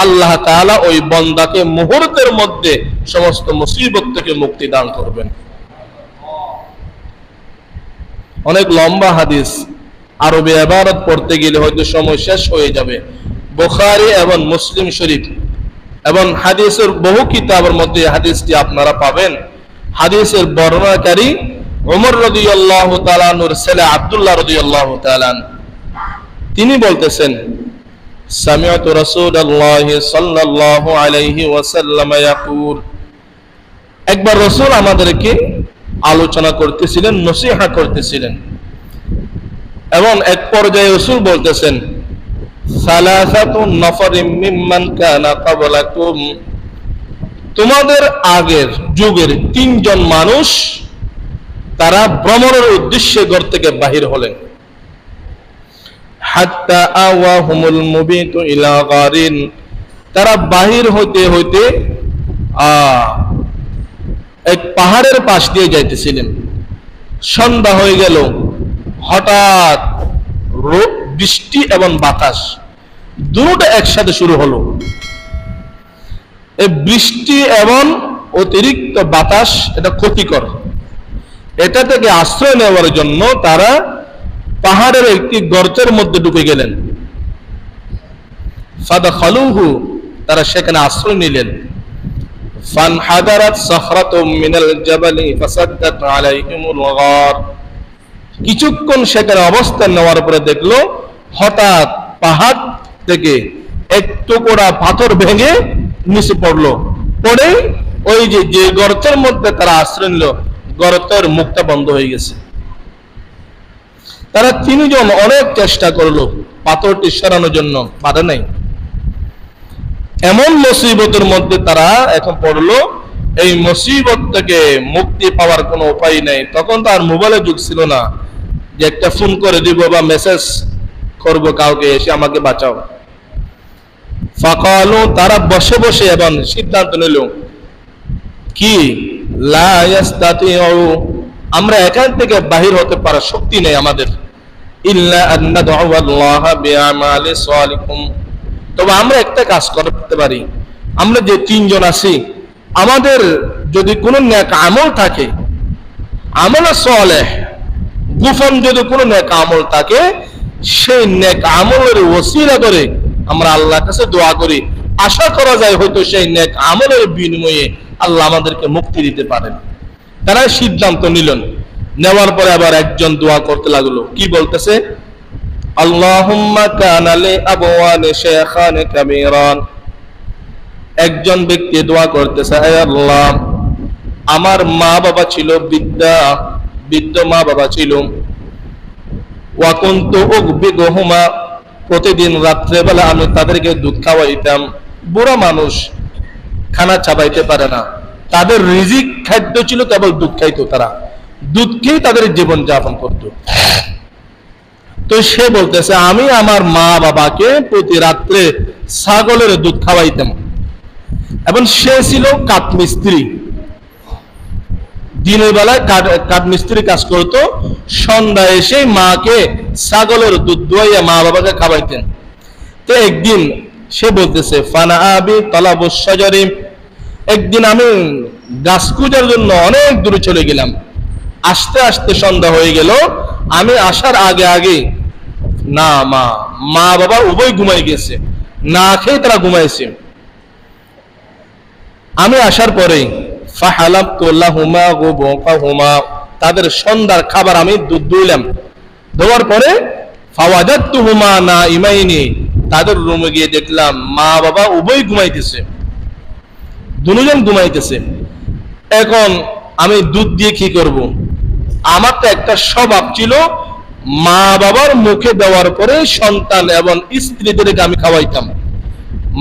আল্লাহ তাআলা ওই বান্দাকে মুহূর্তের মধ্যে সমস্ত মুসিবত থেকে মুক্তি দান করবেন। অনেক লম্বা হাদিস, আরবি ইবারত পড়তে গেলে হয়তো সময় শেষ হয়ে যাবে। বুখারী এবং মুসলিম শরীফ এবং হাদিসের বহু কিতাবের মধ্যে হাদিসটি আপনারা পাবেন। হাদিসের বর্ণনাকারী ওমর রাদিয়াল্লাহু তাআলা আনহুর ছেলে আব্দুল্লাহ রাদিয়াল্লাহু তাআলা আনহু, তিনি বলতেছেন, সামিআতু রাসূলুল্লাহি সাল্লাল্লাহু আলাইহি ওয়াসাল্লাম ইয়াকুল, একবার রাসূল আমাদেরকে আলোচনা করতেছিলেন, নসিহা করতেছিলেন, এবং এক পর্যায়ে রাসূল বলতেছেন, সালাসাতু নাফারিম মিম্মান কানা ক্বাবলাকুম, তোমাদের আগের যুগের 3 জন মানুষ তারা ভ্রমণের উদ্দেশ্যে ঘর থেকে বাহির হলেন। হাত্তা আওয়াহুমুল মুবিতু ইলা গারিন, তারা বাহির হইতে হইতে এক পাহাড়ের পাশ দিয়ে যাইতেছিলেন। সন্ধ্যা হয়ে গেল, হঠাৎ বৃষ্টি এবং বাতাস দুটো একসাথে শুরু হলো। এই বৃষ্টি এবং অতিরিক্ত বাতাস এটা ক্ষতিকর। এটা থেকে আশ্রয় নেওয়ার জন্য তারা পাহাড়ের একটি গর্তের মধ্যে ঢুকে গেলেন। ফাদখালুহু, তারা সেখানে আশ্রয় নিলেন। ফানহাদারাত সাখরাতুম মিনাল জাবালি ফাসাদ্দাত আলাইহিমুল গার, কিছুক্ষণ সেখানে অবস্থান নেওয়ার পরে দেখলো হঠাৎ পাহাড় থেকে এক টুকরা পাথর ভেঙে নিচে পড়লো। পড়ে ওই যে গর্তের মধ্যে তারা আশ্রয় নিল, গর্তের মুখটা বন্ধ হয়ে গেছে। তারা তিনজন অনেক চেষ্টা করলো পাথরটি সরানোর জন্য, পারে নাই। এমন মুসিবতের মধ্যে তারা এখন পড়লো, এই মুসিবত থেকে মুক্তি পাওয়ার কোনো উপায় নেই। তখন তো আর মোবাইলের যুগ ছিল না যে একটা ফোন করে দিব বা মেসেজ করব কাউকে এসে আমাকে বাঁচাও। ফাকালু, তারা বসে বসে এবং সিদ্ধান্ত নিল কি, লা ইয়াস্তাতিউ, আমরা এখান থেকে বাহির হতে পারার শক্তি নেই আমাদের। ইল্লা আন নাদউ আল্লাহ বিআমালি সালিকুম, তবে আমরা একটা কাজ করতে পারি। আমরা যে তিনজন আছি, আমাদের যদি কোনো নেক আমল থাকে, আমল সালেহ গোপন যদি কোনো নেক আমল থাকে, সেই নেক আমলের ওসিলা করে আমরা আল্লাহর কাছে দোয়া করি। আশা করা যায় হয়তো সেই নেক আমলের বিনিময়ে আল্লাহ আমাদেরকে মুক্তি দিতে পারেন। তারা সিদ্ধান্ত নিলেন। নেওয়ার পরে আবার একজন দোয়া করতে লাগলো। কি বলতেছে? আল্লাহুম্মা কানা লি আবওয়ানি শাইখান কাবীরান, একজন ব্যক্তি দোয়া করতেছে, হে আল্লাহ, আমার মা বাবা ছিল বৃদ্ধ মা বাবা ছিল। ওয়া কুনতু উগবিগুহুমা, প্রতিদিন রাত্রেবেলা আমি তাদেরকে দুধ খাওয়াইতাম। বুড়া মানুষ, খানা চাবাইতে পারে না, তাদের রিজিক খাদ্য ছিল কেবল দুধ খাইতো, তারা দুধ খেয়ে তাদের জীবন যাপন করত। তো সে বলতেছে, আমি আমার মা বাবাকে প্রতি রাত্রে ছাগলের দুধ খাওয়াইতাম। এবং সে ছিল কাঠমিস্ত্রি, দিনের বেলায় কাঠমিস্ত্রি কাজ করতো, সন্ধ্যায় এসে মাকে ছাগলের দুধ দোয়াইয়া মা বাবাকে খাওয়াইতেন। তো একদিন সে বলতেছে, ফানা আবি তালাবুস শাজারি, একদিন আমি গাছ খুঁজার জন্য অনেক দূরে চলে গেলাম। আস্তে আস্তে সন্ধ্যা হয়ে গেল। আমি আসার আগে আগে না মা বাবা উভয় ঘুমাই গেছে, না খেয়ে তারা ঘুমাইছে। আমি আসার পরে ফাহালাবতু লাহুমা গুবকাহুমা, তাদের সন্ধ্যার খাবার আমি দুধ দুইলাম। দেওয়ার পরে ফাওয়াজাদতুহুমা নাইমাইনি, তাদের রুমে গিয়ে দেখলাম মা বাবা উভয় ঘুমাইতেছে, দুজন ঘুমাইতেছে। এখন আমি দুধ দিয়ে কি করব? আমার তো একটা স্বভাব ছিল, মা বাবার মুখে দেওয়ার পরে সন্তান এবং স্ত্রীদেরকে আমি খাওয়াইতাম।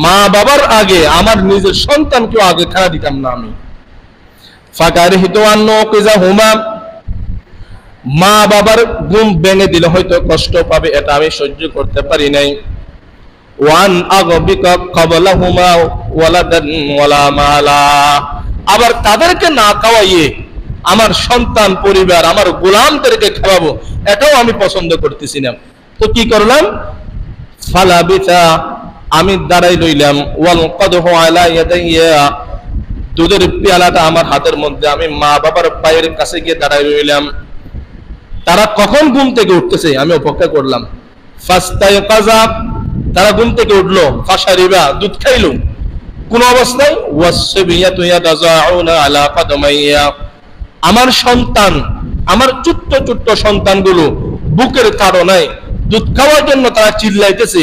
মা বাবার আগে আমার নিজের সন্তানকেও আগে খাওয়া দিতাম না আমি। ফাকারিহিতু আন নুকিজাহুমা, মা বাবার ঘুম ভেঙে দিলে হয়তো কষ্ট পাবে, এটা আমি সহ্য করতে পারি নাই। ওয়ান আগবিকা ক্বাবলাহুমা ওয়ালাদান ওয়ালা মালা, আবার তাদেরকে না খাওয়াইয়ে আমার সন্তান পরিবার আমার গোলামদেরকে খাওয়াবো, এটাও আমি পছন্দ করতেছি না। তো কি করলাম? ফালাবিতা, আমি দাঁড়াই রইলাম। ওয়াল কদহু আলা ইয়াদাইয়া, দুধের পেয়ালাটা আমার হাতের মধ্যে, আমি মা বাবার পায়ের কাছে গিয়ে দাঁড়াই রইলাম। তারা কখন ঘুম থেকে উঠতেছে আমি অপেক্ষা করলাম। ফাস্তাইকাযা, তারা ঘুম থেকে উঠলো। ফাশারিবা, দুধ খাইলো। কোন অবস্থায়? ওয়াসবিয়াতু ইয়াতাযাউনা আলা কদমাইয়া, আমার সন্তান, আমার ছোট্ট ছোট্ট সন্তানগুলো বুকের তাড়নায় দুধ খাওয়ার জন্য তারা চিল্লাইতেছে।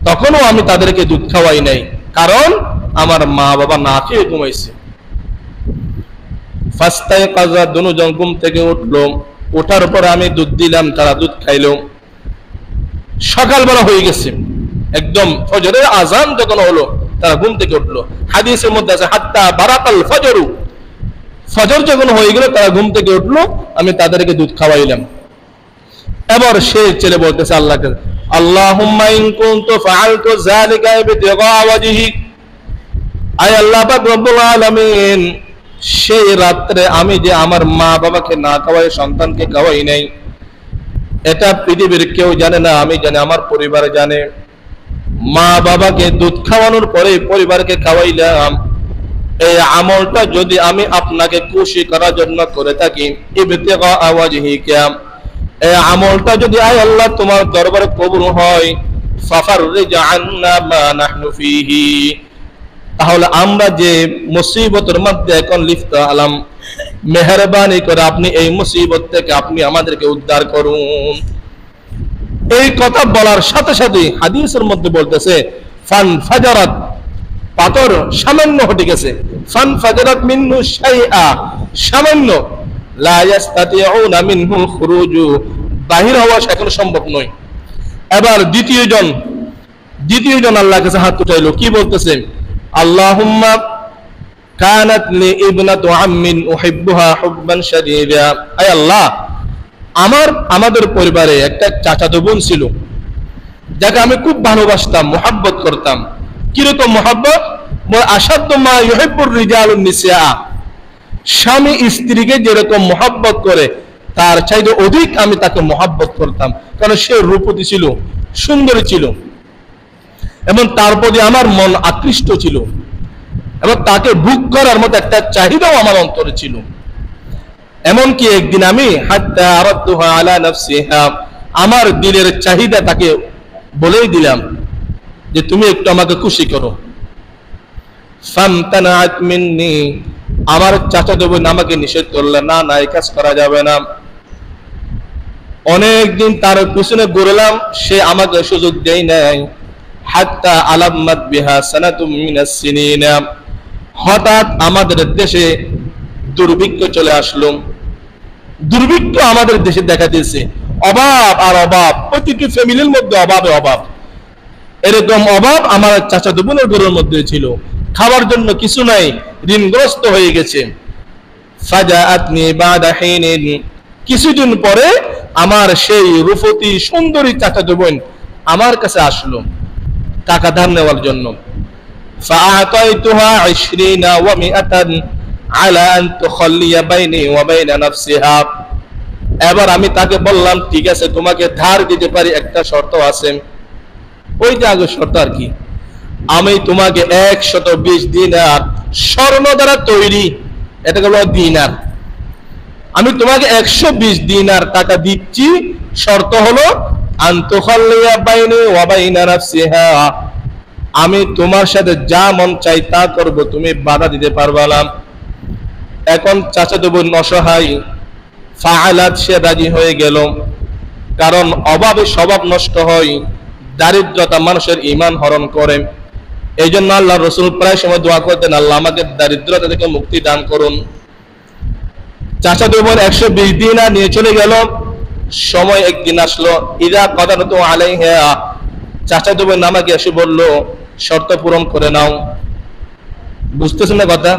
তখনও আমি তাদেরকে দুধ খাওয়াই নাই, কারণ আমার মা বাবা না খেয়ে ঘুমাইছে। ফাস্তাইকাযা, দুজন ঘুম থেকে উঠলো। ওঠার পর আমি দুধ দিলাম, তারা দুধ খাইলো। সকালবেলা হয়ে গেছে, একদম ফজরের আজান যখন হলো তারা ঘুম থেকে উঠলো। হাদিসের মধ্যে আছে হাত্তা বারাকাল ফজরু ফজর যখন হয়ে গেল, তারা ঘুম থেকে উঠলো, আমি তাদেরকে দুধ খাওয়াইলাম। এবার সে ছেলে বলতেছে আল্লাহকে, আল্লাহুম্মা ইন কুনতু ফাআলতু যালিকা ইবতিগা ওয়াজহিক, আয় আল্লাহ পাক রব্বুল আলামিন, সেই রাত্রে আমি যে আমার মা বাবাকে না খাওয়াই, সন্তানকে খাওয়াই নাই, এটা পৃথিবীর কেউ জানে না, আমি জানি, আমার পরিবার জানে। মা বাবাকে দুধ খাওয়ানোর পরে পরিবারকে খাওয়াইলাম, এই আমলটা যদি আমি আপনাকে খুশি করার জন্য করে থাকি, ইবতিগা ওয়াজহিকা, এই আমলটা যদি আয় আল্লাহ তোমার দরবারে কবুল হয়, ফাফাররিজ আন্না মা নাহনু ফীহি, তাহলে আমরা যে মুসিবতের মধ্যে এখন লিপ্ত হলাম, মেহেরবানি করে আপনি এই মুসিবত থেকে আপনি আমাদেরকে উদ্ধার করুন। এই কথা বলার সাথে সাথে হাদিসের মধ্যে বলতেছে, ফান ফাজারাত, পাথর সামান্য হটে গেছে, ফান ফাজারাত মিনহু শাইআ, সামান্য, লা ইস্তাতিউনা মিনহু খুরুজু, বাহির হওয়া এখন সম্ভব নয়। এবার দ্বিতীয় জন আল্লাহর কাছে হাত উঠাইলো, কি বলতেছে, আল্লাহুম্মা কানাত লি ইবনাতু আম্মিন উহিব্বুহা হুব্বান শাদীদা, আয় আল্লাহ, আমাদের পরিবারে একটা চাচাতো বোন ছিল, যাকে আমি খুব ভালোবাসতাম, মুহাব্বত করতাম। কিরকম মুহাব্বত? আশাদ্দু মা ইউহিব্বুর রিজালুন নিসা, স্বামী স্ত্রীকে যেরকম মুহাব্বত করে তার চাইতে অধিক আমি তাকে মুহাব্বত করতাম, কারণ সে রূপবতী ছিল, সুন্দরী ছিল, এবং তার প্রতি আমার মন আকৃষ্ট ছিল, এবং তাকে ভোগ করার মতো একটা চাহিদাও আমার অন্তরে ছিল। এমনকি একদিন আমি হাত্তা আরাদতুহা আলা নাফসিহা, আমার দিলের চাহিদা তাকে বলেই দিলাম যে তুমি একটু আমাকে খুশি করো। ফামতানাআত মিন্নি, আমার চাচাতো বোন আমাকে নিষেধ করলো, না না, এই কাজ করা যাবে না। অনেকদিন তার পিছনে ঘুরলাম, সে আমাকে সুযোগ দেয় নাই। হাত্তা আলাম্মাত বিহা সানাতুম মিনাস সিনিনা, হঠাৎ আমাদের দেশে দুর্ভিক্ষ চলে আসলো। দুর্ভিক্ষ আমাদের দেশে দেখা দিয়েছে, অভাব আর অভাব, প্রতিটি ফ্যামিলির মধ্যে অভাবে অভাব। এরকম অভাব আমার চাচাতো বোনের ঘরের মধ্যে ছিল, খাবার জন্য কিছু নাই, ঋণগ্রস্ত হয়ে গেছে। ফাজাআতনি বাদা হিনিন, কিছুদিন পরে আমার সেই রূপবতী সুন্দরী চাচাতো বোন আমার কাছে আসলো টাকা ধার নেওয়ার জন্য। ফাআতাইতুহা 20 ওয়া 100 আলা আন তুখাল্লিয়া বাইনি ওয়া বাইনা নাফসিহা, এবার আমি তাকে বললাম, ঠিক আছে, তোমাকে ধার দিতে পারি, একটা শর্ত আছে। ওই যে আগে শর্ত আর কি, আমি তোমাকে 120 দিনার স্বর্ণ দ্বারা তৈরি, এটা হলো দিনার, আমি তোমাকে 120 দিনার টাকা দিচ্ছি, শর্ত হলো আন তুখাল্লিয়া বাইনি ওয়া বাইনা নাফসিহা, আমি তোমার সাথে যা মন চাই তা করব, তুমি বাধা দিতে পারবা না। এখন চাচাতো বোন অসহায়, ফাআলাত, সে রাজি হয়ে গেল, কারণ অভাবে স্বভাব নষ্ট হয়, দারিদ্রতা মানুষের ঈমান হরণ করে। এই জন্য আল্লাহ রাসূল প্রায় সময় দোয়া করতেন, আল্লাহ আমাকে দারিদ্রতা থেকে মুক্তি দান করুন। চাচাতো বোন 120 দিনার নিয়ে চলে গেল। সময় একদিন আসলো, ইদা কদারতু আলাইহা, চাচাতো বোন আমাকে এসে বলল, শর্ত পূরণ করে নাও। বুঝতেছেন না কথা?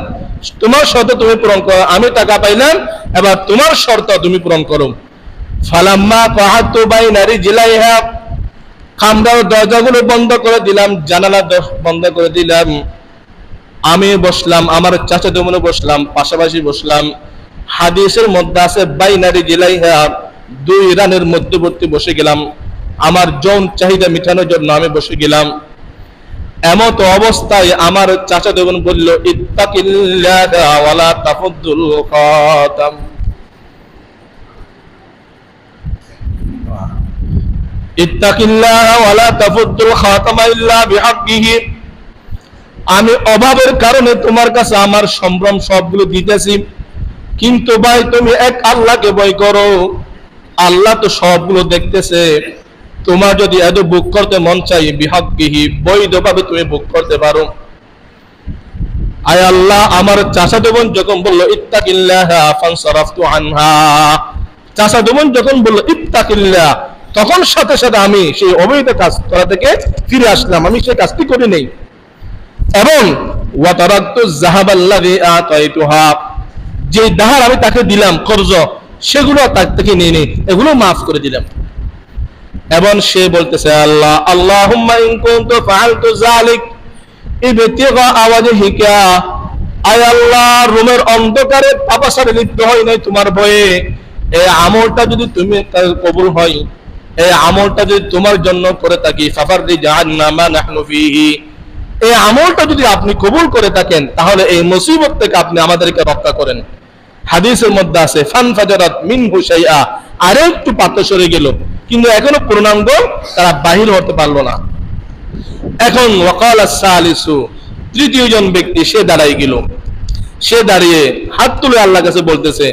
তোমার শর্ত তুমি পূরণ করো, আমি টাকা পাইলাম, এবার তোমার শর্ত তুমি পূরণ করো। ফালাম্মা কাহাতু বাইনা রিজলাইহা, কামরার দরজাগুলো বন্ধ করে দিলাম, জানালা বন্ধ করে দিলাম, আমি বসলাম, আমার চাচাতো বোন বসলাম, পাশাপাশি বসলাম। হাদিসের মধ্যে আছে বাইনা রিজলাইহা, দুই রানের মধ্যবর্তী বসে গেলাম, আমার যৌন চাহিদা মেটানোর জন্য আমি বসে গেলাম। এমত অবস্থায় আমার চাচাতো বোন বলল, ইত্তাকিল্লাহা ওয়ালা তাফুদ্দুল খাতাম, ইত্তাকিল্লাহা ওয়ালা তাফুদ্দুল খাতামা ইল্লা বিহাক্কিহি, আমি অভাবের কারণে তোমার কাছে আমার সম্ভ্রম সবগুলো দিতেছি, কিন্তু ভাই তুমি এক আল্লাহকে ভয় করো, আল্লাহ তো সবগুলো দেখতেছে। তোমার যদি এত বুক করতে মন চাই, বিহাক্কিহি, বৈধভাবে তুমি বুক করতে পারো। আয় আল্লাহ, আমার চাচাতো বোন যখন বলল ইত্তাকিল্লাহা ফানসারাফতু আনহা, চাচাতো বোন যখন বলল ইত্তাকিল্লাহ, তখন সাথে সাথে আমি সেই অবৈধ কাজ করা থেকে ফিরে আসলাম, আমি সেই কাজটি করি নেই। এবং ওয়া তারাকতু যাহাবাল্লাযী আতাইতুহা, যে ধার আমি তাকে দিলাম কর্জ, সেগুলো তার থেকে নিয়ে নিই, এগুলো মাফ করে দিলাম। এবং সে বলতেছে আল্লাহ আল্লাহুম্মা ইন কুনতু ফাআলতু যালিক ইবতিগা ওয়াজহিকা, আয় আল্লাহ, রুমের অন্ধকারে পাপাচারে লিপ্ত হয় নাই তোমার ভয়ে, এই আমলটা যদি তুমি কবুল হয়, এই আমলটা যদি তোমার জন্য করে থাকি, ফাফাররি জাহান্নামা নাহনু ফীহি, এই আমলটা যদি আপনি কবুল করে থাকেন তাহলে এই মুসিবত থেকে আপনি আমাদেরকে রক্ষা করেন। হাদিসের মধ্যে আছে ফানফাজারাত মিনহু শাইআ, আরেকটু পাত্র সরে গেল, কিন্তু এখনো পূর্ণাঙ্গ তারা বাহির হতে পারলো না। এখন ওয়াকাল আস-সালিসু, তৃতীয় জন ব্যক্তি সে দাঁড়াই গেল। সে দাঁড়িয়ে হাত তুলে আল্লাহর কাছে বলতেছে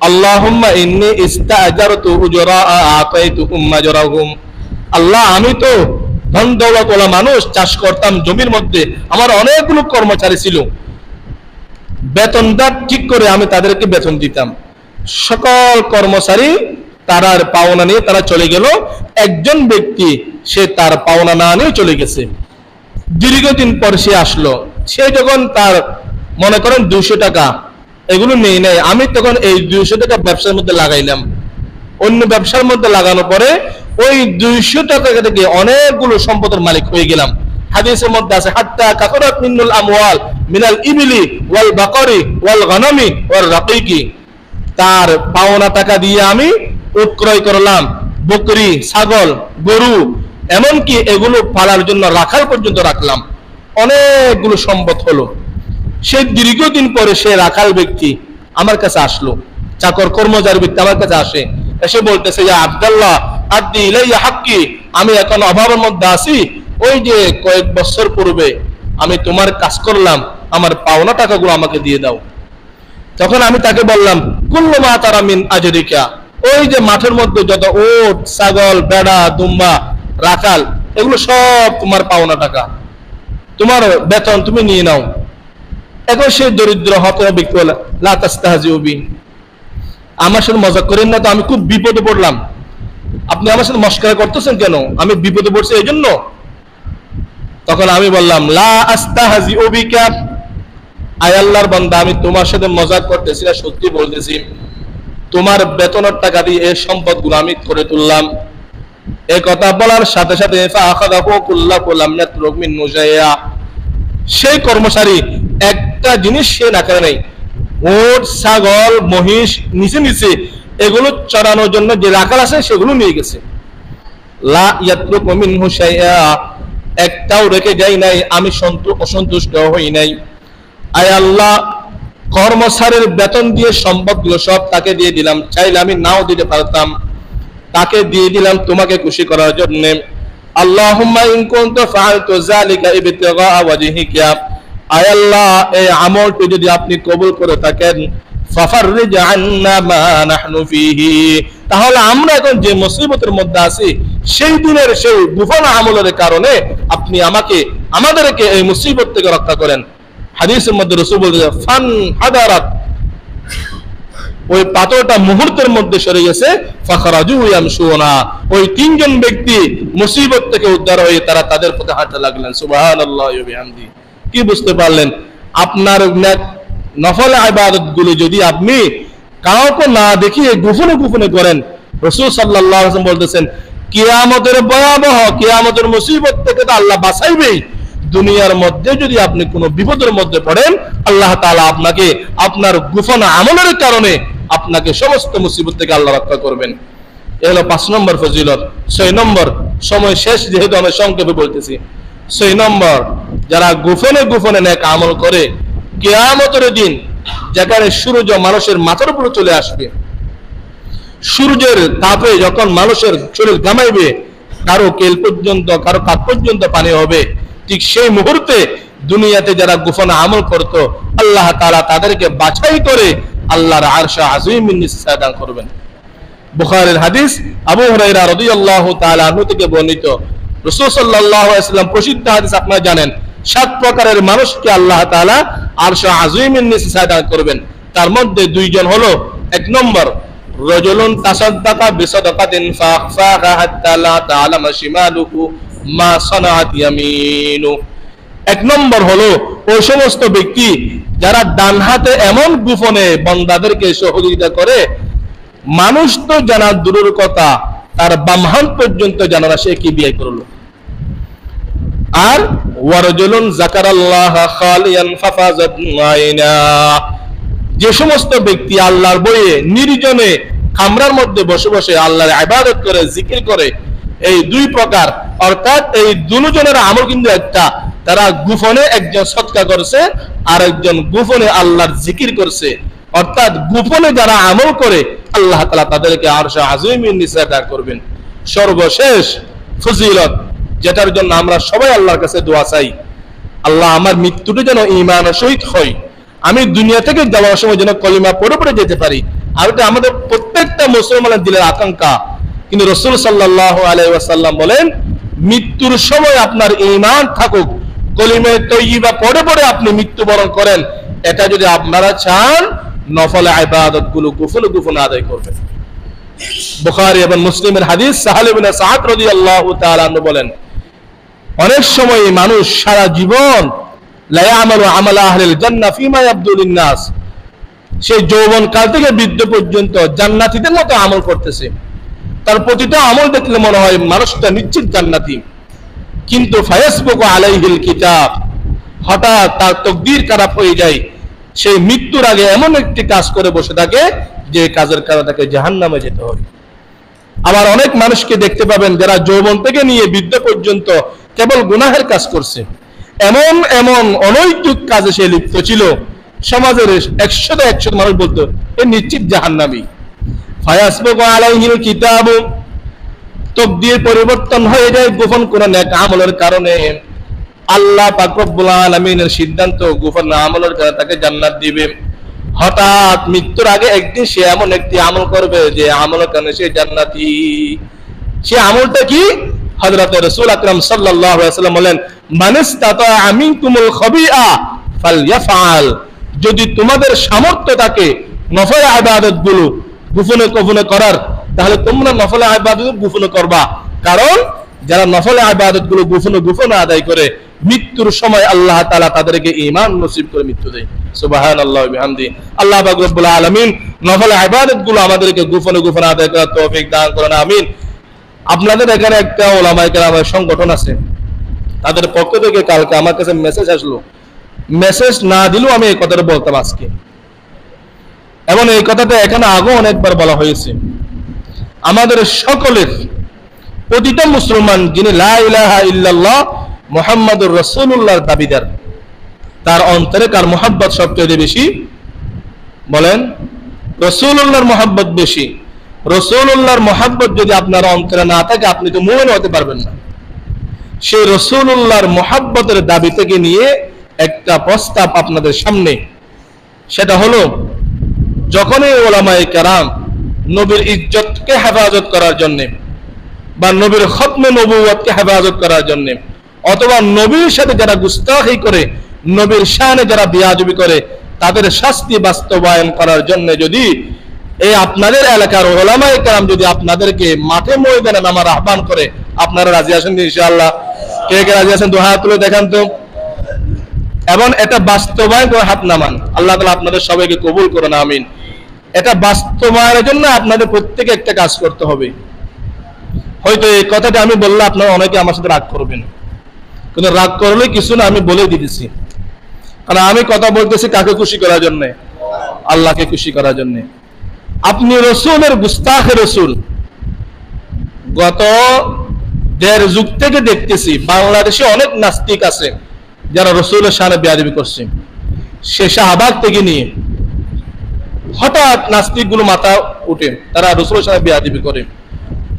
আল্লাহুম্মা ইন্নী ইস্তাআজারতু উজরা আতাইতুহুম মাজরাহুম, আল্লাহ, আমি তো ধন দৌলত ওয়ালা মানুষ, চাষ করতাম জমির মধ্যে, আমার অনেকগুলো কর্মচারী ছিল, বেতনটা ঠিক করে আমি তাদেরকে বেতন দিতাম। সকল কর্মচারী তার পাওনা নিয়ে তারা চলে গেল, একজন ব্যক্তি সে তার পাওনা না নিয়ে চলে গেছে। দীর্ঘদিন পর সে আসলো, সে যখন তার মনে করেন 200 টাকা এগুলো নেই নাই, আমি তখন এই 200 টাকা ব্যবসার মধ্যে লাগাইলাম, অন্য ব্যবসার মধ্যে লাগানোর পরে ওই 200 টাকা থেকে অনেকগুলো সম্পদের মালিক হয়ে গেলাম। হাদিসের মধ্যে আছে হাত্তা কাসরাত মিনুল আমওয়াল মিনাল ইবলি ওয়াল বাকরি ওয়াল গনামি ওয়াল রাকিকি, তার পাওনা টাকা দিয়ে আমি উট ক্রয় করলাম, বকরি, ছাগল, গরু, এমনকি এগুলো পালার জন্য রাখাল পর্যন্ত রাখলাম, অনেকগুলো সম্পদ হলো। সে দীর্ঘদিন পরে সে রাখাল ব্যক্তি আমার কাছে আসলো, চাকর কর্মচারী ব্যক্তি আমার কাছে আসে, এসে বলতেছে ইয়া আব্দুল্লাহ আদ্দি ইলাইয়া হাক্কি, আমি এখন অভাবের মধ্যে আছি, ওই যে কয়েক বছর পূর্বে আমি তোমার কাজ করলাম, আমার পাওনা টাকাগুলো আমাকে দিয়ে দাও। তখন আমি তাকে বললাম কুল্লু মা তারা মিন আজরিকা, ওই যে মাঠের মধ্যে যত উট, ছাগল, ভেড়া, দুম্বা, রাখাল, এগুলো সব তোমার পাওনা টাকা, তোমার বেতন তুমি নিয়ে নাও। এখন সে দরিদ্র হতভাগা ব্যক্তি বলে লা তাস্তাহজিউ বি, আমার সাথে মজা করেন না তো, আমি খুব বিপদে পড়লাম, আপনি আমার সাথে মস্করা করতেছেন কেন, আমি বিপদে পড়ছি এই জন্য। তখন আমি বললাম লা আস্তাহজিউ বিকা, আয় আল্লাহর বান্দা, আমি তোমার সাথে মজাক করতেছি না, সত্যি বলতেছি, তোমার বেতনের টাকা দিয়ে এই সম্পদগুলো আমি করে তুললাম। এই কথা বলার সাথে সাথে সেই কর্মচারী একটা জিনিস সে না করে নাই, ওট, ছাগল, মহিষ নিচে নিচে এগুলো চড়ানোর জন্য যে রাখাল আছে সেগুলো নিয়ে গেছে। লা ইয়াতরুকু মিনহু শাইআ, একটাও রেখে যাই নাই, আমি অসন্তুষ্ট হই নাই। আয় আল্লাহ, কর্মচারীর বেতন দিয়ে সম্পদগুলো সব তাকে দিয়ে দিলাম, চাইলে আমি নাও দিতে পারতাম, তাকে দিয়ে দিলাম তোমাকে খুশি করার জন্য। আল্লাহুম্মা ইন কুনতু ফাআলতু যালিকা ইবতিগা ওয়াজহিকা, আয় আল্লাহ, এই আমলটি যদি আপনি কবুল করে থাকেন, ফাফাররিজ আন্না মা নাহনু ফীহি, তাহলে আমরা এখন যে মুসিবতের মধ্যে আছি সেই দিনের সেই গোপন আমলের কারণে আপনি আমাদেরকে এই মুসিবত থেকে রক্ষা করেন। হাদিসের মধ্যে রাসূল বলেছেন ফান হাদারাত, ওই পাথরটা মুহূর্তের মধ্যে সরে গেছে, ফাখরাজু ইয়ামশুনা, ওই তিনজন ব্যক্তি মুসিবত থেকে উদ্ধার হয়ে তারা তাদের পথে হাঁটতে লাগলেন। সুবহানাল্লাহি ওয়া বিহামদি। কি বুঝতে পারলেন? আপনার নফল ইবাদত গুলো যদি আপনি কাউকে না দেখিয়ে গোপনে গোপনে করেন, রাসূল সাল্লাল্লাহু আলাইহি ওয়াসাল্লাম বলতেছেন কিয়ামতের ভয়াবহ কিয়ামতের মুসিবত থেকে তো আল্লাহ বাঁচাইবেই, দুনিয়ার মধ্যে যদি আপনি কোনো বিপদের মধ্যে পড়েন, আল্লাহ তাআলা আপনাকে আপনার গোপন আমলের কারণে আপনাকে সমস্ত মুসিবত থেকে আল্লাহ রক্ষা করবেন। এ হলো 5 নম্বর ফজিলত। 6 নম্বর, সময় শেষ যেহেতু আমি সংক্ষেপে বলতেছি, 6 নম্বর, যারা গোপনে গোপনে নেক আমল করে কিয়ামতের দিন যেখানে সূর্য মানুষের মাথার উপরে চলে আসবে, সূর্যের তাপে যখন মানুষের শরীর ঘামাইবে, কারো কেল পর্যন্ত কারো কাঁধ পর্যন্ত পানি হবে, ঠিক সেই মুহূর্তে দুনিয়াতে যারা গোপন আমল করত আল্লাহ তাআলা তাদেরকে বাছাই করে আল্লাহর আরশ আযীমের নিচে দান করবেন। বুখারীর হাদিস, আবু হুরায়রা রাদিয়াল্লাহু তাআলা আনহু থেকে বর্ণিত, রাসূল সাল্লাল্লাহু আলাইহি ওয়াসাল্লাম প্রসিদ্ধ হাদিস আপনারা জানেন, 7 প্রকারের মানুষকে আল্লাহ তাআলা আরশ আযীমের নিচে দান করবেন। তার মধ্যে 2 জন হলো, 1 নম্বর রাজুলুন তাসাদ্দাকা বিসাদাকাতিন ফাআখফাহা হাত্তা লা তা'লামা শিমালুহু মা সানাআত ইয়ামিনু। 1 নম্বর হলো ওই সমস্ত ব্যক্তি যারা ডান হাতে এমন গোপনে বান্দাদেরকে সহযোগিতা করে, মানুষ তো জানা দূরের কথা, তার বাম হাত পর্যন্ত জানা না সে কি বিয়ে করলো। আর ওয়ারজুলুন যাকারাল্লাহ খালিয়ান ফাফাযাত আইনা, যে সমস্ত ব্যক্তি আল্লাহর বয়ে নির্জনে কামরার মধ্যে বসে বসে আল্লাহর ইবাদত করে, জিকির করে, এই দুই প্রকার, অর্থাৎ এই দুজনের আমল কিন্তু একটা। তারা গোপনে একজন সদকা করছে আর একজন গোপনে আল্লাহর জিকির করছে। অর্থাৎ গোপনে যারা আমল করে আল্লাহ তাআলা তাদেরকে আরশে আযীমের নিচে দাঁড় করবেন। সর্বশেষ ফজিলত, যেটার জন্য আমরা সবাই আল্লাহর কাছে দোয়া চাই, আল্লাহ আমার মৃত্যুটা যেন ঈমানের সহিত হয়, আমি দুনিয়া থেকে যাওয়ার সময় যেন কলিমা পড়ে পড়ে যেতে পারি। আর এটা আমাদের প্রত্যেকটা মুসলমানের দিলের আকাঙ্ক্ষা। কিন্তু রাসূল সাল্লাল্লাহু আলাইহি ওয়াসাল্লাম বলেন, মৃত্যুর সময় আপনার ঈমান থাকুক, কলিমা তয়্যিবা পড়ে পড়ে আপনি মৃত্যুবরণ করেন। এটা যদি আপনারা চান, নফল ইবাদত গুলো গোপনে গোপনে আদায় করবেন। বুখারী এবং মুসলিমের হাদিস, সাহাল ইবনে সাদ রাদিয়াল্লাহু তাআলা আনহু বলেন, অনেক সময় মানুষ সারা জীবন লা ইয়ামালু আমালা আহলিল জান্নাহ ফীমা ইয়াবদু লিন-নাস, সে যৌবন কাল থেকে বৃদ্ধ পর্যন্ত জান্নাতীদের মতো আমল করতেছে, তার প্রতিটা আমল দেখলে মনে হয় মানুষটা নিশ্চিত জান্নাতি। কিন্তু ফায়াসবুকু আলাইহিল কিতাব, হঠাৎ তার তাকদীর খারাপ হয়ে যায়, সে মৃত্যুর আগে এমন একটি কাজ করে বসে থাকে যে কাজের কারণে তাকে জাহান্নামে যেতে হবে। আবার অনেক মানুষকে দেখতে পাবেন যারা যৌবন থেকে নিয়ে বৃদ্ধ পর্যন্ত কেবল গুনাহের কাজ করছে, এমন এমন অনৈতিক কাজে সে লিপ্ত ছিল, সমাজের 100 মানুষ বলতো এ নিশ্চিত জাহান্নামী। ফায়াসবুকু আলাইহিল কিতাব, তাকদীর পরিবর্তন হয়ে যায় গোপন কোন নেক আমলের কারণে। আল্লাহ পাক রব্বুল আলামিনের সিদ্ধান্ত গোপন আমলের কারণে তাকে জান্নাত দিবে। হঠাৎ মৃত্যুর আগে একদিন সে এমন একটি আমল করবে যে আমলের কারণে সে জান্নাতি। সে আমলটা কি? হযরত রাসূল আকরাম সাল্লাল্লাহু আলাইহি ওয়াসাল্লাম বলেন, মানিস্তাতা আমিনকুমুল খাবিআ ফালইয়াফআল, যদি তোমাদের সামর্থ্য থাকে নফল ইবাদত গুলো গোপনে গোপনে করার, তাহলে তোমরা নফল ইবাদত গোপনে করবা। কারণ যারা নফল ইবাদত গুলো গোপনে গোপনে আদায় করে, মৃত্যুর সময় আল্লাহ তাআলা তাদেরকে ঈমান নসিব করে মৃত্যু দেয়। সুবহানাল্লাহি ওয়া বিহামদিহি। আল্লাহ পাক রব্বুল আলামিন নফল ইবাদত গুলো আমাদেরকে গোপনে গোপনে আদায় করার তৌফিক দান করুন, আমিন। আপনাদের এখানে একটা উলামায়ে কেরামের সংগঠন আছে, তাদের পক্ষ থেকে কালকে আমার কাছে মেসেজ আসলো, মেসেজ না দিলেও আমি এই কথাটা বলতাম আজকে, এবং এই কথাটা এখানে আগেও অনেকবার বলা হয়েছে। আমাদের সকলের, প্রতিটা মুসলমান যিনি লা ইলাহা ইল্লাল্লাহ মুহাম্মাদুর রাসূলুল্লাহর দাবিদার, তার অন্তরে কার মুহাব্বত সবচেয়ে বেশি? বলেন। রাসূলুল্লাহর মুহাব্বত বেশি। রাসূলুল্লাহর মুহাব্বত যদি আপনার অন্তরে না থাকে, আপনি তো মুমিন হতে পারবেন না। সেই রাসূলুল্লাহর মুহাব্বতের দাবি থেকে নিয়ে একটা প্রস্তাব আপনাদের সামনে, সেটা হলো, যখনই উলামায়ে কেরাম নবীর ইজ্জতকে হেফাজত করার জন্য, বা নবীর খতমে নবুয়তকে হেফাজত করার জন্য, অথবা নবীর সাথে যারা গুস্তাখি করে, নবীর শানে যারা বেয়াদবি করে, তাদের শাস্তি বাস্তবায়ন করার জন্য যদি এই আপনাদের এলাকার উলামায়ে কেরাম যদি আপনাদেরকে মাঠে ময়দানে নামার আহ্বান করে, আপনারা রাজি আছেন ইনশাআল্লাহ? কে কে রাজি আছেন? দুই হাত তুলে দেখান তো। এবং এটা বাস্তবায়ন করে হাত নামান। আল্লাহ তাআলা আপনাদের সবাইকে কবুল করুন, আমিন। এটা বাস্তবায়নের জন্য আপনাদের প্রত্যেকে একটা কাজ করতে হবে। হয়তো এই কথাটা আমি বললে আপনারা অনেকে আমার সাথে রাগ করবেন, কিন্তু রাগ করলে কিছু না, আমি বলে দিতেছি। কারণ আমি কথা বলতেছি কাকে খুশি করার জন্য? আল্লাহকে খুশি করার জন্য। আপনি রসুলের গুস্তাখে রসুল, গত 1.5 যুগ থেকে দেখতেছি বাংলাদেশে অনেক নাস্তিক আছে যারা রসুলের শানে বেয়াদবি করছে। সে শাহবাগ থেকে নিয়ে হঠাৎ নাস্তিক গুলো মাথা উঠে, তারা রসুলের শানে বেয়াদবি করে।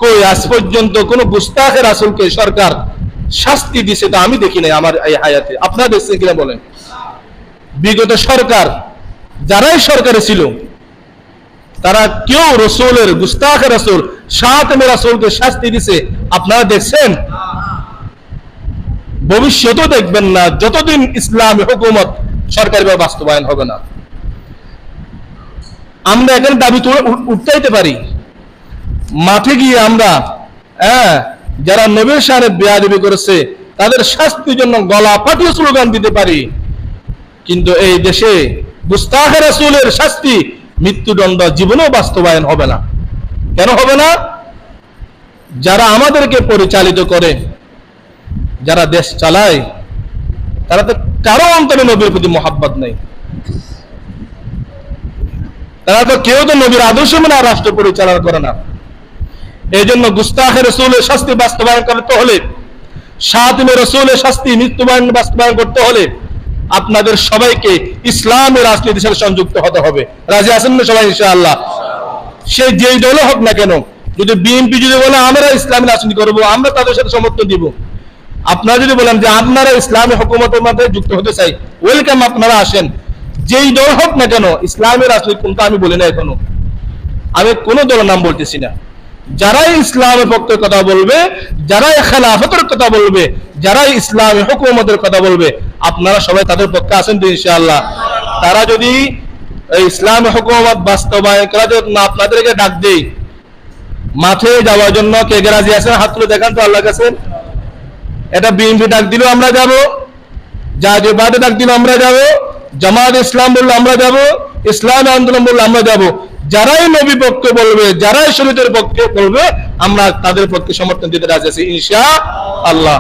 কই আজ পর্যন্ত কোন গুস্তাখে রাসূলকে সরকার শাস্তি দিছে তা আমি দেখি নাই আমার এই হায়াতে। আপনারা দেখছেন কিনা বলেন? বিগত সরকার, যারাই সরকারে ছিল, তারা কেউ রসুলের গুস্তাখে রাসূল শাতমে রাসূলকে শাস্তি দিছে আপনারা দেখছেন? ভবিষ্যতেও দেখবেন না, যতদিন ইসলামী হুকুমত সরকারিভাবে বাস্তবায়ন হবে না। আমরা এখানে দাবি উঠাইতে পারি, মাঠে গিয়ে আমরা যারা নবীর শানে বেয়াদবি করেছে তাদের শাস্তির জন্য গলা ফাটিয়ে স্লোগান দিতে পারি। কিন্তু এই দেশে গুস্তাখে রাসূলের শাস্তি মৃত্যুদণ্ড জীবনেও বাস্তবায়ন হবে না। কেন হবে না? যারা আমাদেরকে পরিচালিত করে, যারা দেশ চালায়, তারা তো কারো অন্তরে নবীর প্রতি মহাব্বত নেই। তারা তো কেউ তো নবীর আদর্শ মেনে রাষ্ট্র পরিচালনা করে না। এই জন্য গুস্তাখে রাসূলের শাস্তি বাস্তবায়ন করতে হলে, শাতিমে রাসূলের শাস্তি বাস্তবায়ন করতে হলে আপনাদের সবাইকে ইসলামী রাজনীতির সাথে সংযুক্ত হতে হবে। রাজি আছেন না সবাই ইনশাআল্লাহ? সে যেই দলে হোক না কেন, যদি বিএনপি যদি বলে আমরা ইসলামী রাজনীতি করবো, আমরা তাদের সাথে সমর্থন দিব। আপনারা যদি বলেন যে আপনারা ইসলামী হুকুমতের মধ্যে যুক্ত হতে চাই, ওয়েলকাম, আপনারা আসেন। যেই দল হোক না কেন, ইসলামী রাজনীতি কোনটা আমি বলি না, এখনো আমি কোন দলের নাম বলতেছি না। যারাই ইসলামের পক্ষে কথা বলবে, যারাই খেলাফতের কথা বলবে, যারাই ইসলামী হুকুমতের কথা বলবে, আপনারা সবাই তাদের পক্ষে আছেন তো ইনশাআল্লাহ? তারা যদি ইসলামী হুকুমত বাস্তবায়ন করার জন্য আপনাদেরকে ডাক দেই, মাঠে যাওয়ার জন্য কে কে রাজি আছেন? হাত তুলে দেখান তো আল্লাহর কাছে। এটা বিএনপি ডাক দিলেও আমরা যাব, জাতীয় পার্টি ডাক দিলেও আমরা যাব, জামাত ইসলাম বললে আমরা যাব, ইসলামী আন্দোলন বললে আমরা যাব। যারাই নবী পক্ষে বলবে, যারাই শরীয়তের পক্ষে বলবে, আমরা তাদের পক্ষে সমর্থন দিতে রাজি আছি ইনশাআল্লাহ।